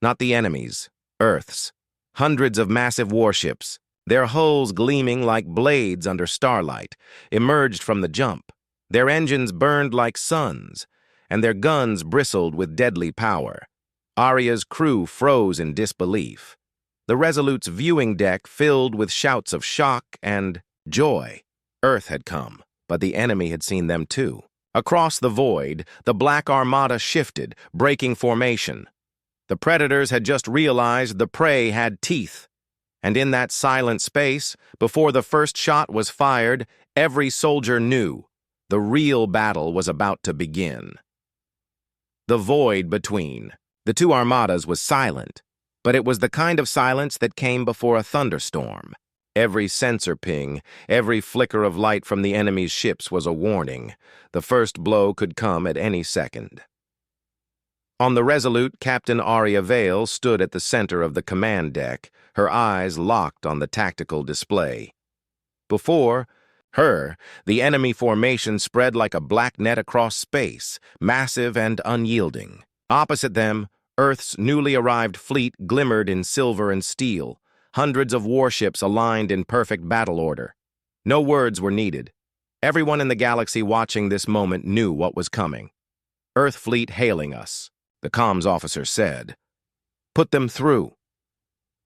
[SPEAKER 1] Not the enemy's, Earth's. Hundreds of massive warships, their hulls gleaming like blades under starlight, emerged from the jump. Their engines burned like suns, and their guns bristled with deadly power. Arya's crew froze in disbelief. The Resolute's viewing deck filled with shouts of shock and joy. Earth had come, but the enemy had seen them too. Across the void, the Black Armada shifted, breaking formation. The predators had just realized the prey had teeth. And in that silent space, before the first shot was fired, every soldier knew the real battle was about to begin. The void between the two armadas was silent, but it was the kind of silence that came before a thunderstorm. Every sensor ping, every flicker of light from the enemy's ships was a warning. The first blow could come at any second. On the Resolute, Captain Arya Vale stood at the center of the command deck, her eyes locked on the tactical display. Before her, the enemy formation spread like a black net across space, massive and unyielding. Opposite them, Earth's newly arrived fleet glimmered in silver and steel, hundreds of warships aligned in perfect battle order. No words were needed. Everyone in the galaxy watching this moment knew what was coming. "Earth fleet hailing us," the comms officer said. "Put them through."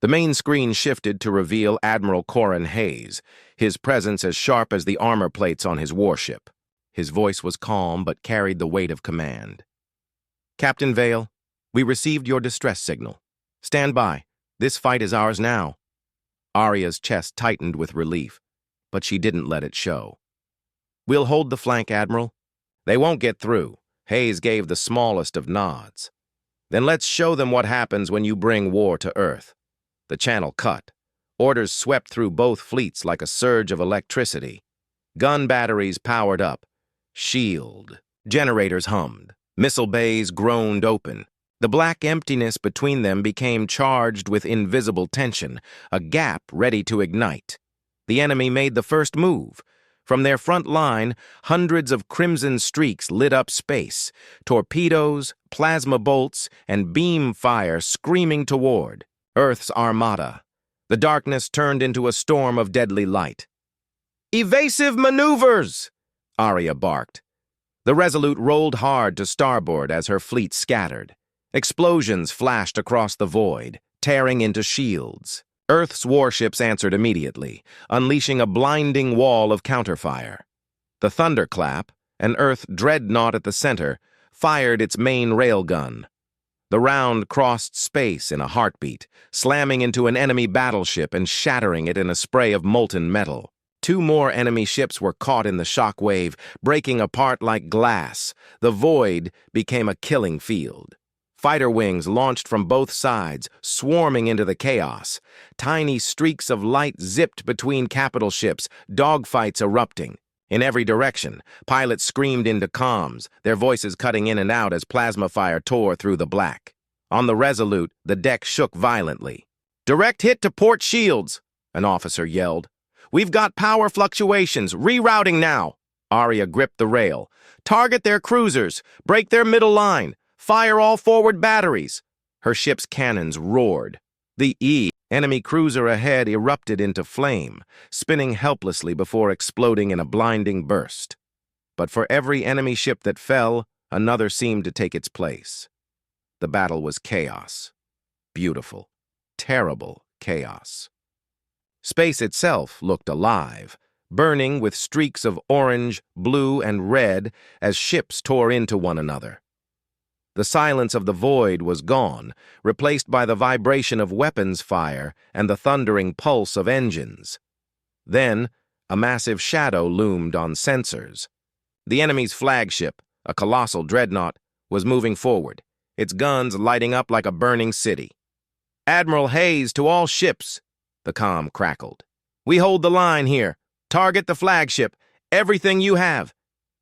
[SPEAKER 1] The main screen shifted to reveal Admiral Corin Hayes, his presence as sharp as the armor plates on his warship. His voice was calm but carried the weight of command. "Captain Vale, we received your distress signal. Stand by. This fight is ours now." Arya's chest tightened with relief, but she didn't let it show. "We'll hold the flank, Admiral. They won't get through." Hayes gave the smallest of nods. "Then let's show them what happens when you bring war to Earth." The channel cut. Orders swept through both fleets like a surge of electricity. Gun batteries powered up. Shield. Generators hummed. Missile bays groaned open. The black emptiness between them became charged with invisible tension, a gap ready to ignite. The enemy made the first move. From their front line, hundreds of crimson streaks lit up space, torpedoes, plasma bolts, and beam fire screaming toward Earth's armada. The darkness turned into a storm of deadly light. "Evasive maneuvers!" Arya barked. The Resolute rolled hard to starboard as her fleet scattered. Explosions flashed across the void, tearing into shields. Earth's warships answered immediately, unleashing a blinding wall of counterfire. The thunderclap, an Earth dreadnought at the center, fired its main railgun. The round crossed space in a heartbeat, slamming into an enemy battleship and shattering it in a spray of molten metal. Two more enemy ships were caught in the shock wave, breaking apart like glass. The void became a killing field. Fighter wings launched from both sides, swarming into the chaos. Tiny streaks of light zipped between capital ships, dogfights erupting. In every direction, pilots screamed into comms, their voices cutting in and out as plasma fire tore through the black. On the Resolute, the deck shook violently. "Direct hit to port shields," an officer yelled. "We've got power fluctuations, rerouting now." Arya gripped the rail. "Target their cruisers, break their middle line, fire all forward batteries." Her ship's cannons roared. The enemy cruiser ahead erupted into flame, spinning helplessly before exploding in a blinding burst. But for every enemy ship that fell, another seemed to take its place. The battle was chaos. Beautiful, terrible chaos. Space itself looked alive, burning with streaks of orange, blue, and red as ships tore into one another. The silence of the void was gone, replaced by the vibration of weapons fire and the thundering pulse of engines. Then, a massive shadow loomed on sensors. The enemy's flagship, a colossal dreadnought, was moving forward, its guns lighting up like a burning city. "Admiral Hayes to all ships," the comm crackled. "We hold the line here. Target the flagship. Everything you have."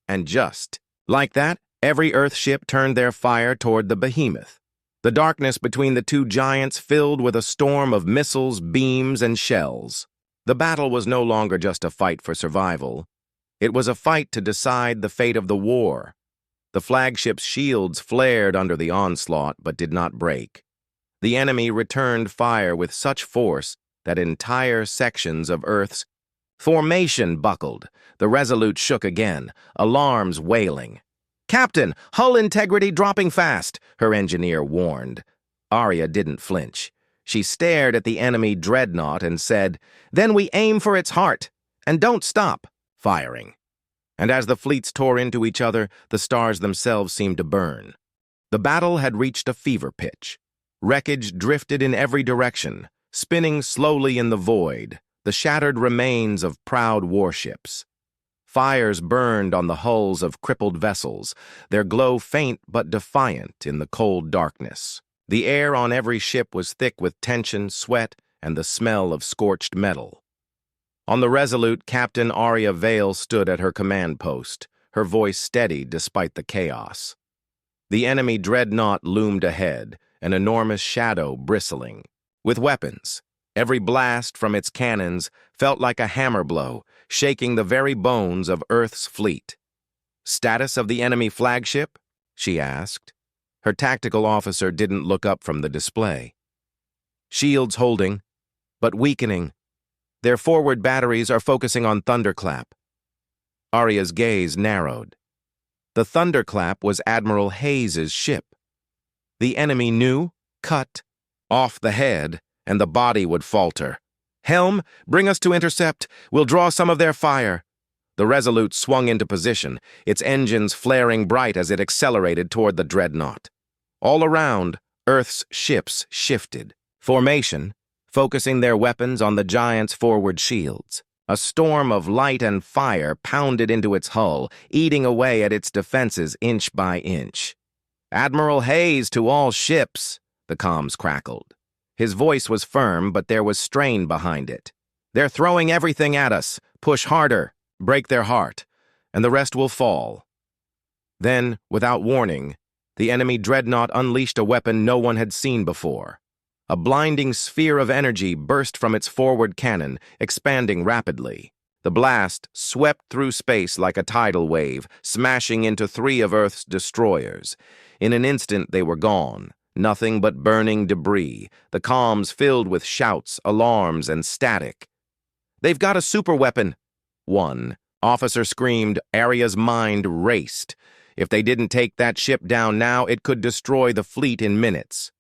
[SPEAKER 1] And just like that, every Earth ship turned their fire toward the behemoth. The darkness between the two giants filled with a storm of missiles, beams, and shells. The battle was no longer just a fight for survival. It was a fight to decide the fate of the war. The flagship's shields flared under the onslaught but did not break. The enemy returned fire with such force that entire sections of Earth's formation buckled. The Resolute shook again, alarms wailing. "Captain, hull integrity dropping fast," her engineer warned. Arya didn't flinch. She stared at the enemy dreadnought and said, "Then we aim for its heart, and don't stop firing." And as the fleets tore into each other, the stars themselves seemed to burn. The battle had reached a fever pitch. Wreckage drifted in every direction, spinning slowly in the void, the shattered remains of proud warships. Fires burned on the hulls of crippled vessels, their glow faint but defiant in the cold darkness. The air on every ship was thick with tension, sweat, and the smell of scorched metal. On the Resolute, Captain Arya Vale stood at her command post, her voice steady despite the chaos. The enemy dreadnought loomed ahead, an enormous shadow bristling. With weapons, every blast from its cannons felt like a hammer blow, shaking the very bones of Earth's fleet. "Status of the enemy flagship?" she asked. Her tactical officer didn't look up from the display. "Shields holding, but weakening. Their forward batteries are focusing on Thunderclap." Arya's gaze narrowed. The Thunderclap was Admiral Hayes's ship. The enemy knew, cut, off the head, and the body would falter. "Helm, bring us to intercept. We'll draw some of their fire." The Resolute swung into position, its engines flaring bright as it accelerated toward the dreadnought. All around, Earth's ships shifted. Formation, focusing their weapons on the giant's forward shields. A storm of light and fire pounded into its hull, eating away at its defenses inch by inch. "Admiral Hayes to all ships," the comms crackled. His voice was firm, but there was strain behind it. "They're throwing everything at us. Push harder. Break their heart, and the rest will fall." Then, without warning, the enemy dreadnought unleashed a weapon no one had seen before. A blinding sphere of energy burst from its forward cannon, expanding rapidly. The blast swept through space like a tidal wave, smashing into 3 of Earth's destroyers. In an instant, they were gone. Nothing but burning debris, the comms filled with shouts, alarms, and static. "They've got a superweapon!" One officer screamed. Arya's mind raced. If they didn't take that ship down now, it could destroy the fleet in minutes.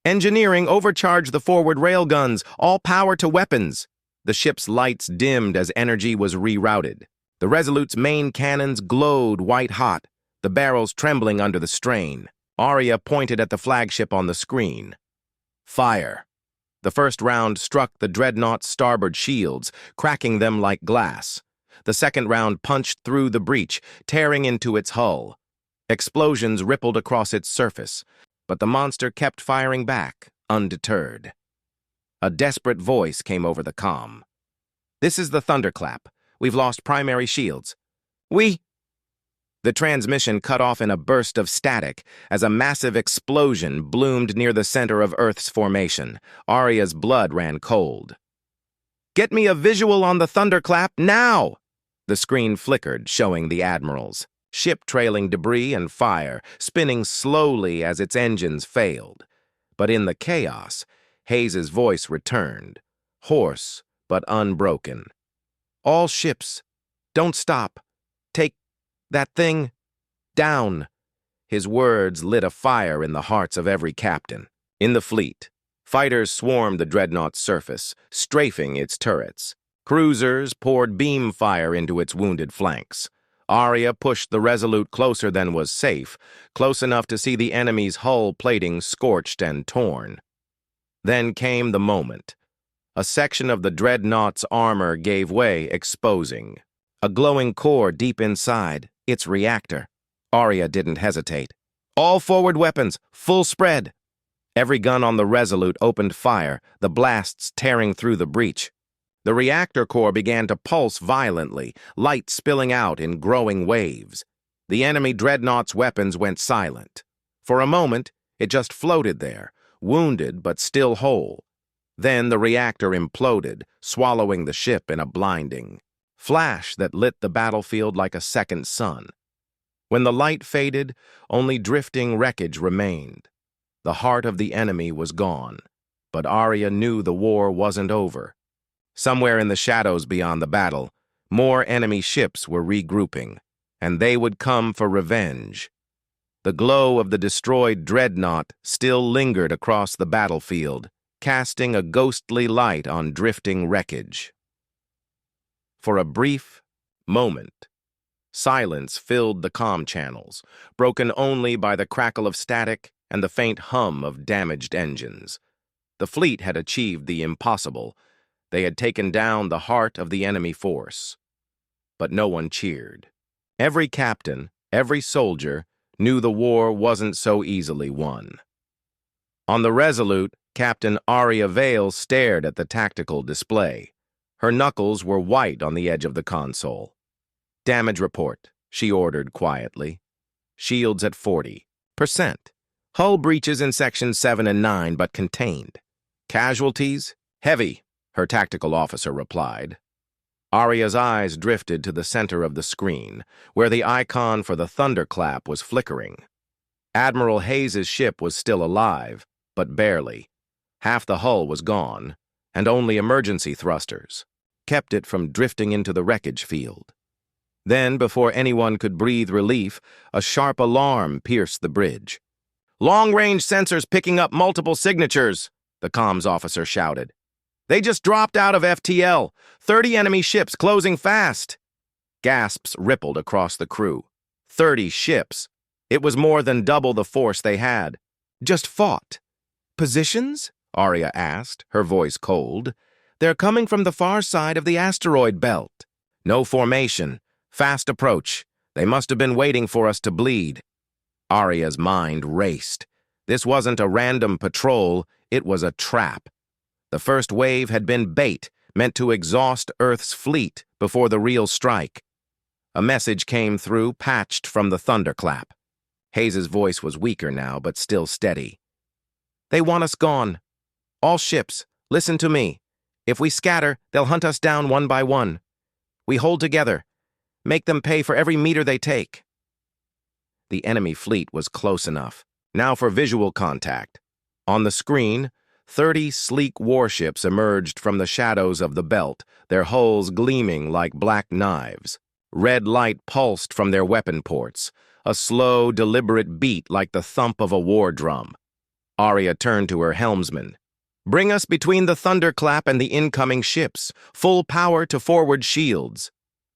[SPEAKER 1] "Engineering, overcharge the forward railguns. All power to weapons." The ship's lights dimmed as energy was rerouted. The Resolute's main cannons glowed white-hot, the barrels trembling under the strain. Arya pointed at the flagship on the screen. "Fire." The first round struck the dreadnought's starboard shields, cracking them like glass. The second round punched through the breach, tearing into its hull. Explosions rippled across its surface, but the monster kept firing back, undeterred. A desperate voice came over the comm. "This is the Thunderclap. We've lost primary shields." The transmission cut off in a burst of static as a massive explosion bloomed near the center of Earth's formation. Arya's blood ran cold. "Get me a visual on the Thunderclap, now!" The screen flickered, showing the admirals. Ship trailing debris and fire, spinning slowly as its engines failed. But in the chaos, Hayes's voice returned, hoarse but unbroken. "All ships, don't stop. Take that thing down." His words lit a fire in the hearts of every captain. In the fleet, fighters swarmed the dreadnought's surface, strafing its turrets. Cruisers poured beam fire into its wounded flanks. Arya pushed the Resolute closer than was safe, close enough to see the enemy's hull plating scorched and torn. Then came the moment. A section of the dreadnought's armor gave way, exposing a glowing core deep inside, its reactor. Arya didn't hesitate. All forward weapons, full spread. Every gun on the Resolute opened fire, the blasts tearing through the breach. The reactor core began to pulse violently, light spilling out in growing waves. The enemy dreadnought's weapons went silent. For a moment, it just floated there, wounded but still whole. Then the reactor imploded, swallowing the ship in a blinding flash that lit the battlefield like a second sun. When the light faded, only drifting wreckage remained. The heart of the enemy was gone, but Arya knew the war wasn't over. Somewhere in the shadows beyond the battle, more enemy ships were regrouping, and they would come for revenge. The glow of the destroyed dreadnought still lingered across the battlefield, casting a ghostly light on drifting wreckage. For a brief moment, silence filled the comm channels, broken only by the crackle of static and the faint hum of damaged engines. The fleet had achieved the impossible. They had taken down the heart of the enemy force. But no one cheered. Every captain, every soldier, knew the war wasn't so easily won. On the Resolute, Captain Arya Vale stared at the tactical display. Her knuckles were white on the edge of the console. "Damage report," she ordered quietly. "Shields at 40%. Hull breaches in Sections 7 and 9, but contained. Casualties? Heavy," her tactical officer replied. Arya's eyes drifted to the center of the screen, where the icon for the thunderclap was flickering. Admiral Hayes's ship was still alive, but barely. Half the hull was gone, and only emergency thrusters kept it from drifting into the wreckage field. Then, before anyone could breathe relief, a sharp alarm pierced the bridge. "Long-range sensors picking up multiple signatures," the comms officer shouted. "They just dropped out of FTL. 30 enemy ships closing fast." Gasps rippled across the crew. 30 ships. It was more than double the force they had. Just fought. "Positions?" Arya asked, her voice cold. "They're coming from the far side of the asteroid belt. No formation. Fast approach. They must have been waiting for us to bleed." Arya's mind raced. This wasn't a random patrol, it was a trap. The first wave had been bait, meant to exhaust Earth's fleet before the real strike. A message came through, patched from the thunderclap. Hayes's voice was weaker now, but still steady. "They want us gone. All ships, listen to me. If we scatter, they'll hunt us down one by one. We hold together. Make them pay for every meter they take." The enemy fleet was close enough. Now for visual contact. On the screen, 30 sleek warships emerged from the shadows of the belt, their hulls gleaming like black knives. Red light pulsed from their weapon ports, a slow, deliberate beat like the thump of a war drum. Arya turned to her helmsman. "Bring us between the thunderclap and the incoming ships. Full power to forward shields."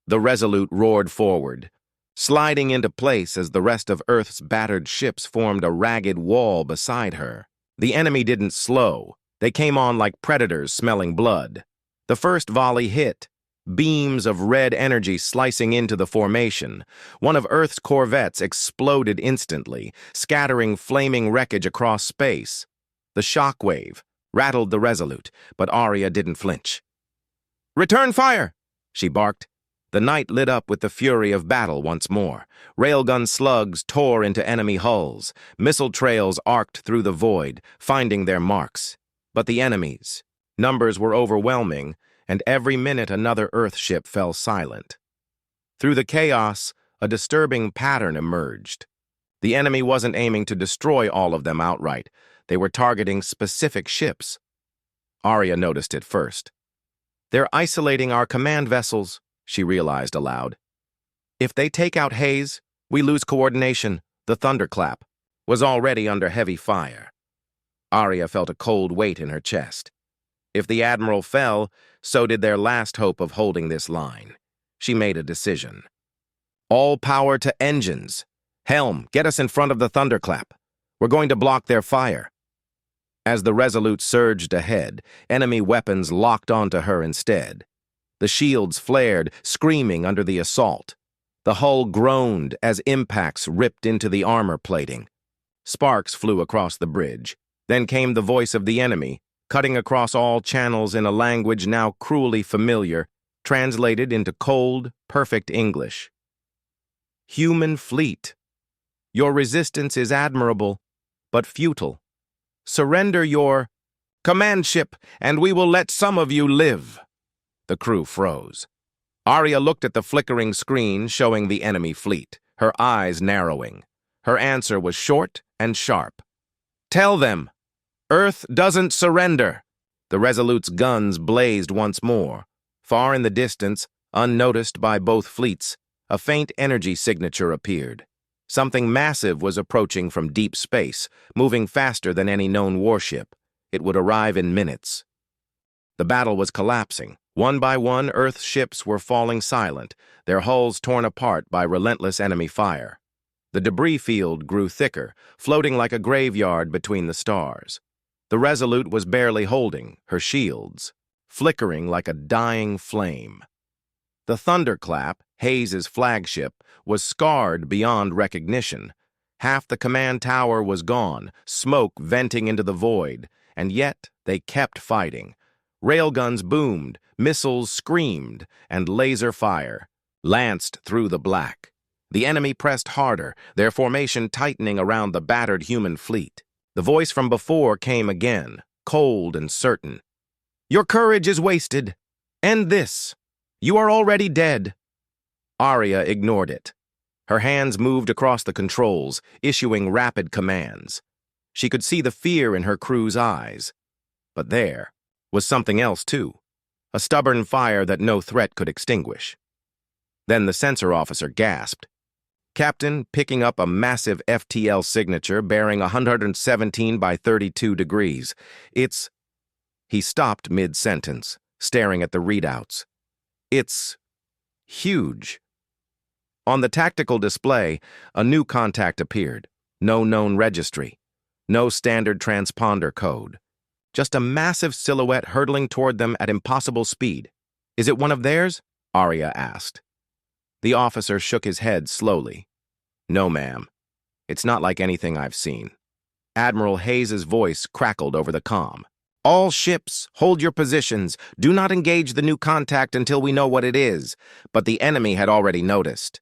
[SPEAKER 1] The Resolute roared forward, sliding into place as the rest of Earth's battered ships formed a ragged wall beside her. The enemy didn't slow. They came on like predators smelling blood. The first volley hit, beams of red energy slicing into the formation. One of Earth's corvettes exploded instantly, scattering flaming wreckage across space. The shockwave rattled the Resolute, but Arya didn't flinch. "Return fire!" she barked. The night lit up with the fury of battle once more. Railgun slugs tore into enemy hulls. Missile trails arced through the void, finding their marks. But the enemies' numbers were overwhelming, and every minute another Earthship fell silent. Through the chaos, a disturbing pattern emerged. The enemy wasn't aiming to destroy all of them outright. They were targeting specific ships. Arya noticed it first. "They're isolating our command vessels," she realized aloud. "If they take out Hayes, we lose coordination." The thunderclap was already under heavy fire. Arya felt a cold weight in her chest. If the admiral fell, so did their last hope of holding this line. She made a decision. All power to engines. Helm, get us in front of the thunderclap. We're going to block their fire. As the Resolute surged ahead, enemy weapons locked onto her instead. The shields flared, screaming under the assault. The hull groaned as impacts ripped into the armor plating. Sparks flew across the bridge. Then came the voice of the enemy, cutting across all channels in a language now cruelly familiar, translated into cold, perfect English. Human fleet. Your resistance is admirable, but futile. Surrender your command ship, and we will let some of you live. The crew froze. Arya looked at the flickering screen showing the enemy fleet, her eyes narrowing. Her answer was short and sharp. Tell them, Earth doesn't surrender. The Resolute's guns blazed once more. Far in the distance, unnoticed by both fleets, a faint energy signature appeared. Something massive was approaching from deep space, moving faster than any known warship. It would arrive in minutes. The battle was collapsing. One by one, Earth's ships were falling silent, their hulls torn apart by relentless enemy fire. The debris field grew thicker, floating like a graveyard between the stars. The Resolute was barely holding, her shields flickering like a dying flame. The Thunderclap, Hayes's flagship, was scarred beyond recognition. Half the command tower was gone, smoke venting into the void, and yet they kept fighting. Railguns boomed, missiles screamed, and laser fire lanced through the black. The enemy pressed harder, their formation tightening around the battered human fleet. The voice from before came again, cold and certain. Your courage is wasted. End this. You are already dead. Arya ignored it. Her hands moved across the controls, issuing rapid commands. She could see the fear in her crew's eyes. But there was something else, too. A stubborn fire that no threat could extinguish. Then the sensor officer gasped. Captain, picking up a massive FTL signature bearing 117 by 32 degrees. It's... He stopped mid-sentence, staring at the readouts. It's huge. On the tactical display, a new contact appeared. No known registry. No standard transponder code. Just a massive silhouette hurtling toward them at impossible speed. Is it one of theirs? Arya asked. The officer shook his head slowly. No, ma'am. It's not like anything I've seen. Admiral Hayes's voice crackled over the comm. All ships, hold your positions. Do not engage the new contact until we know what it is. But the enemy had already noticed.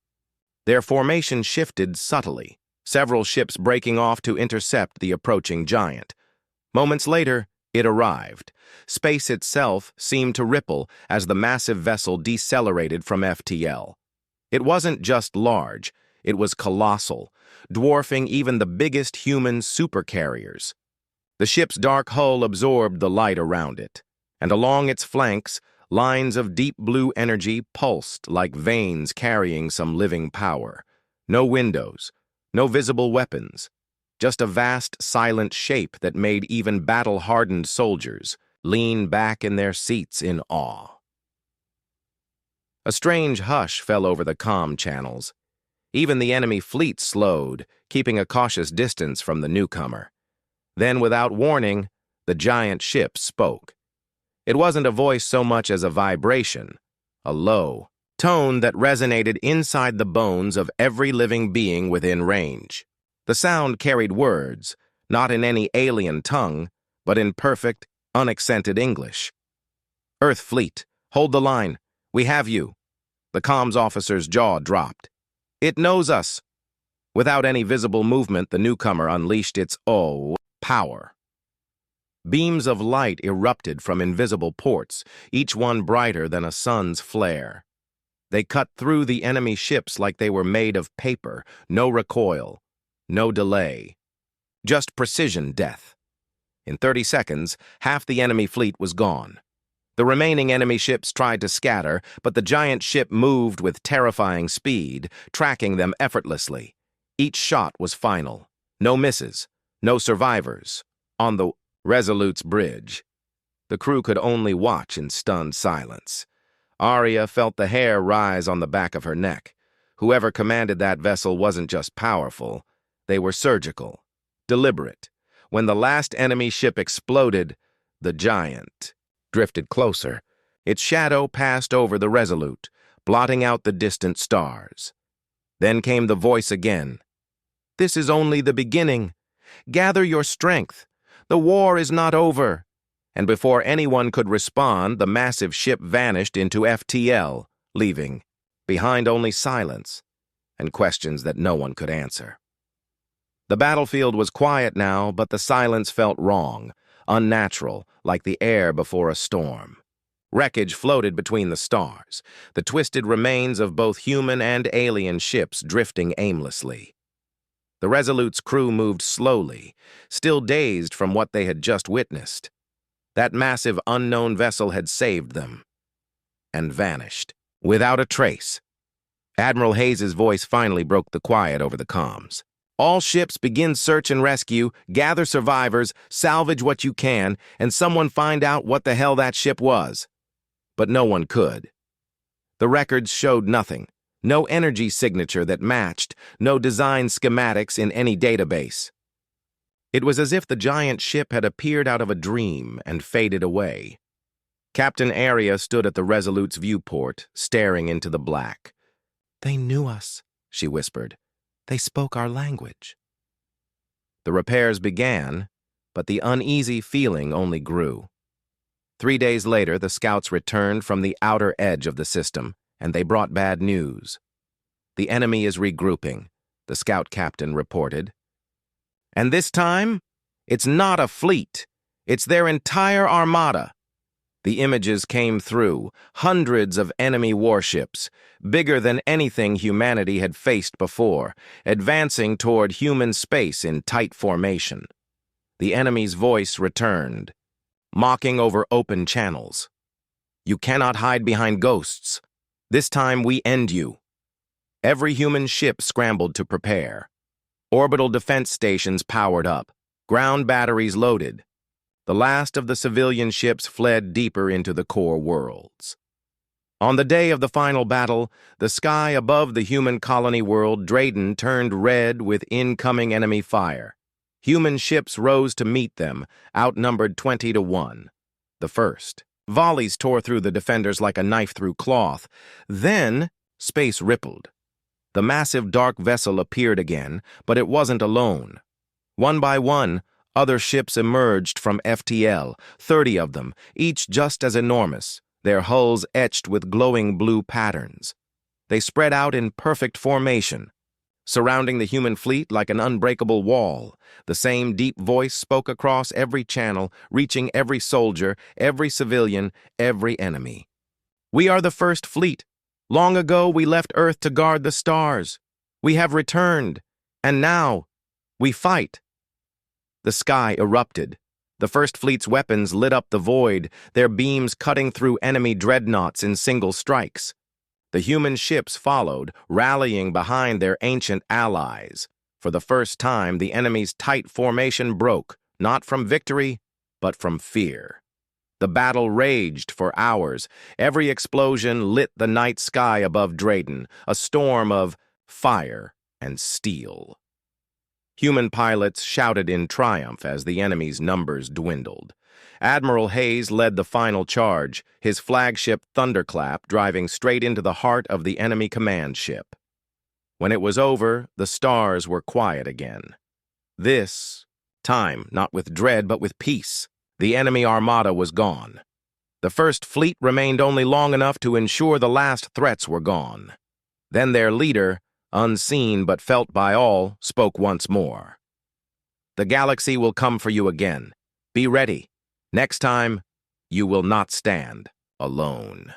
[SPEAKER 1] Their formation shifted subtly, several ships breaking off to intercept the approaching giant. Moments later, it arrived. Space itself seemed to ripple as the massive vessel decelerated from FTL. It wasn't just large, it was colossal, dwarfing even the biggest human supercarriers. The ship's dark hull absorbed the light around it, and along its flanks, lines of deep blue energy pulsed like veins carrying some living power. No windows, no visible weapons, just a vast, silent shape that made even battle-hardened soldiers lean back in their seats in awe. A strange hush fell over the comm channels. Even the enemy fleet slowed, keeping a cautious distance from the newcomer. Then, without warning, the giant ship spoke. It wasn't a voice so much as a vibration, a low tone that resonated inside the bones of every living being within range. The sound carried words, not in any alien tongue, but in perfect, unaccented English. Earth Fleet, hold the line. We have you. The comms officer's jaw dropped. It knows us. Without any visible movement, the newcomer unleashed its power. Beams of light erupted from invisible ports, each one brighter than a sun's flare. They cut through the enemy ships like they were made of paper, no recoil, no delay. Just precision death. In 30 seconds, half the enemy fleet was gone. The remaining enemy ships tried to scatter, but the giant ship moved with terrifying speed, tracking them effortlessly. Each shot was final. No misses, no survivors. On the Resolute's bridge, The crew could only watch in stunned silence. Arya felt the hair rise on the back of her neck. Whoever commanded that vessel wasn't just powerful, they were surgical, deliberate. When the last enemy ship exploded, the giant drifted closer. Its shadow passed over the Resolute, blotting out the distant stars. Then came the voice again. "This is only the beginning. Gather your strength. The war is not over." And before anyone could respond, the massive ship vanished into FTL, leaving behind only silence and questions that no one could answer. The battlefield was quiet now, but the silence felt wrong, unnatural, like the air before a storm. Wreckage floated between the stars, the twisted remains of both human and alien ships drifting aimlessly. The Resolute's crew moved slowly, still dazed from what they had just witnessed. That massive unknown vessel had saved them, and vanished, without a trace. Admiral Hayes's voice finally broke the quiet over the comms. "All ships begin search and rescue, gather survivors, salvage what you can, and someone find out what the hell that ship was." But no one could. The records showed nothing. No energy signature that matched, no design schematics in any database. It was as if the giant ship had appeared out of a dream and faded away. Captain Arya stood at the Resolute's viewport, staring into the black. "They knew us," she whispered. "They spoke our language." The repairs began, but the uneasy feeling only grew. 3 days later, the scouts returned from the outer edge of the system, and they brought bad news. "The enemy is regrouping," the scout captain reported. "And this time, it's not a fleet. It's their entire armada." The images came through, hundreds of enemy warships, bigger than anything humanity had faced before, advancing toward human space in tight formation. The enemy's voice returned, mocking over open channels. "You cannot hide behind ghosts. This time we end you." Every human ship scrambled to prepare. Orbital defense stations powered up, ground batteries loaded. The last of the civilian ships fled deeper into the core worlds. On the day of the final battle, the sky above the human colony world Drayden turned red with incoming enemy fire. Human ships rose to meet them, outnumbered 20-1. The first. Volleys tore through the defenders like a knife through cloth. Then, space rippled. The massive dark vessel appeared again, but it wasn't alone. One by one, other ships emerged from FTL, 30 of them, each just as enormous, their hulls etched with glowing blue patterns. They spread out in perfect formation, surrounding the human fleet like an unbreakable wall. The same deep voice spoke across every channel, reaching every soldier, every civilian, every enemy. "We are the first fleet. Long ago we left Earth to guard the stars. We have returned, and now we fight." The sky erupted. The First Fleet's weapons lit up the void, their beams cutting through enemy dreadnoughts in single strikes. The human ships followed, rallying behind their ancient allies. For the first time, the enemy's tight formation broke, not from victory, but from fear. The battle raged for hours. Every explosion lit the night sky above Drayden, a storm of fire and steel. Human pilots shouted in triumph as the enemy's numbers dwindled. Admiral Hayes led the final charge, his flagship Thunderclap driving straight into the heart of the enemy command ship. When it was over, the stars were quiet again. This time, not with dread, but with peace. The enemy armada was gone. The First Fleet remained only long enough to ensure the last threats were gone. Then their leader, unseen but felt by all, spoke once more. "The galaxy will come for you again. Be ready. Next time, you will not stand alone."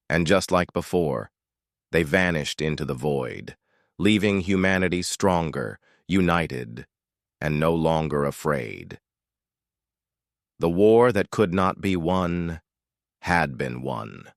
[SPEAKER 1] And just like before, they vanished into the void, leaving humanity stronger, united, and no longer afraid. The war that could not be won had been won.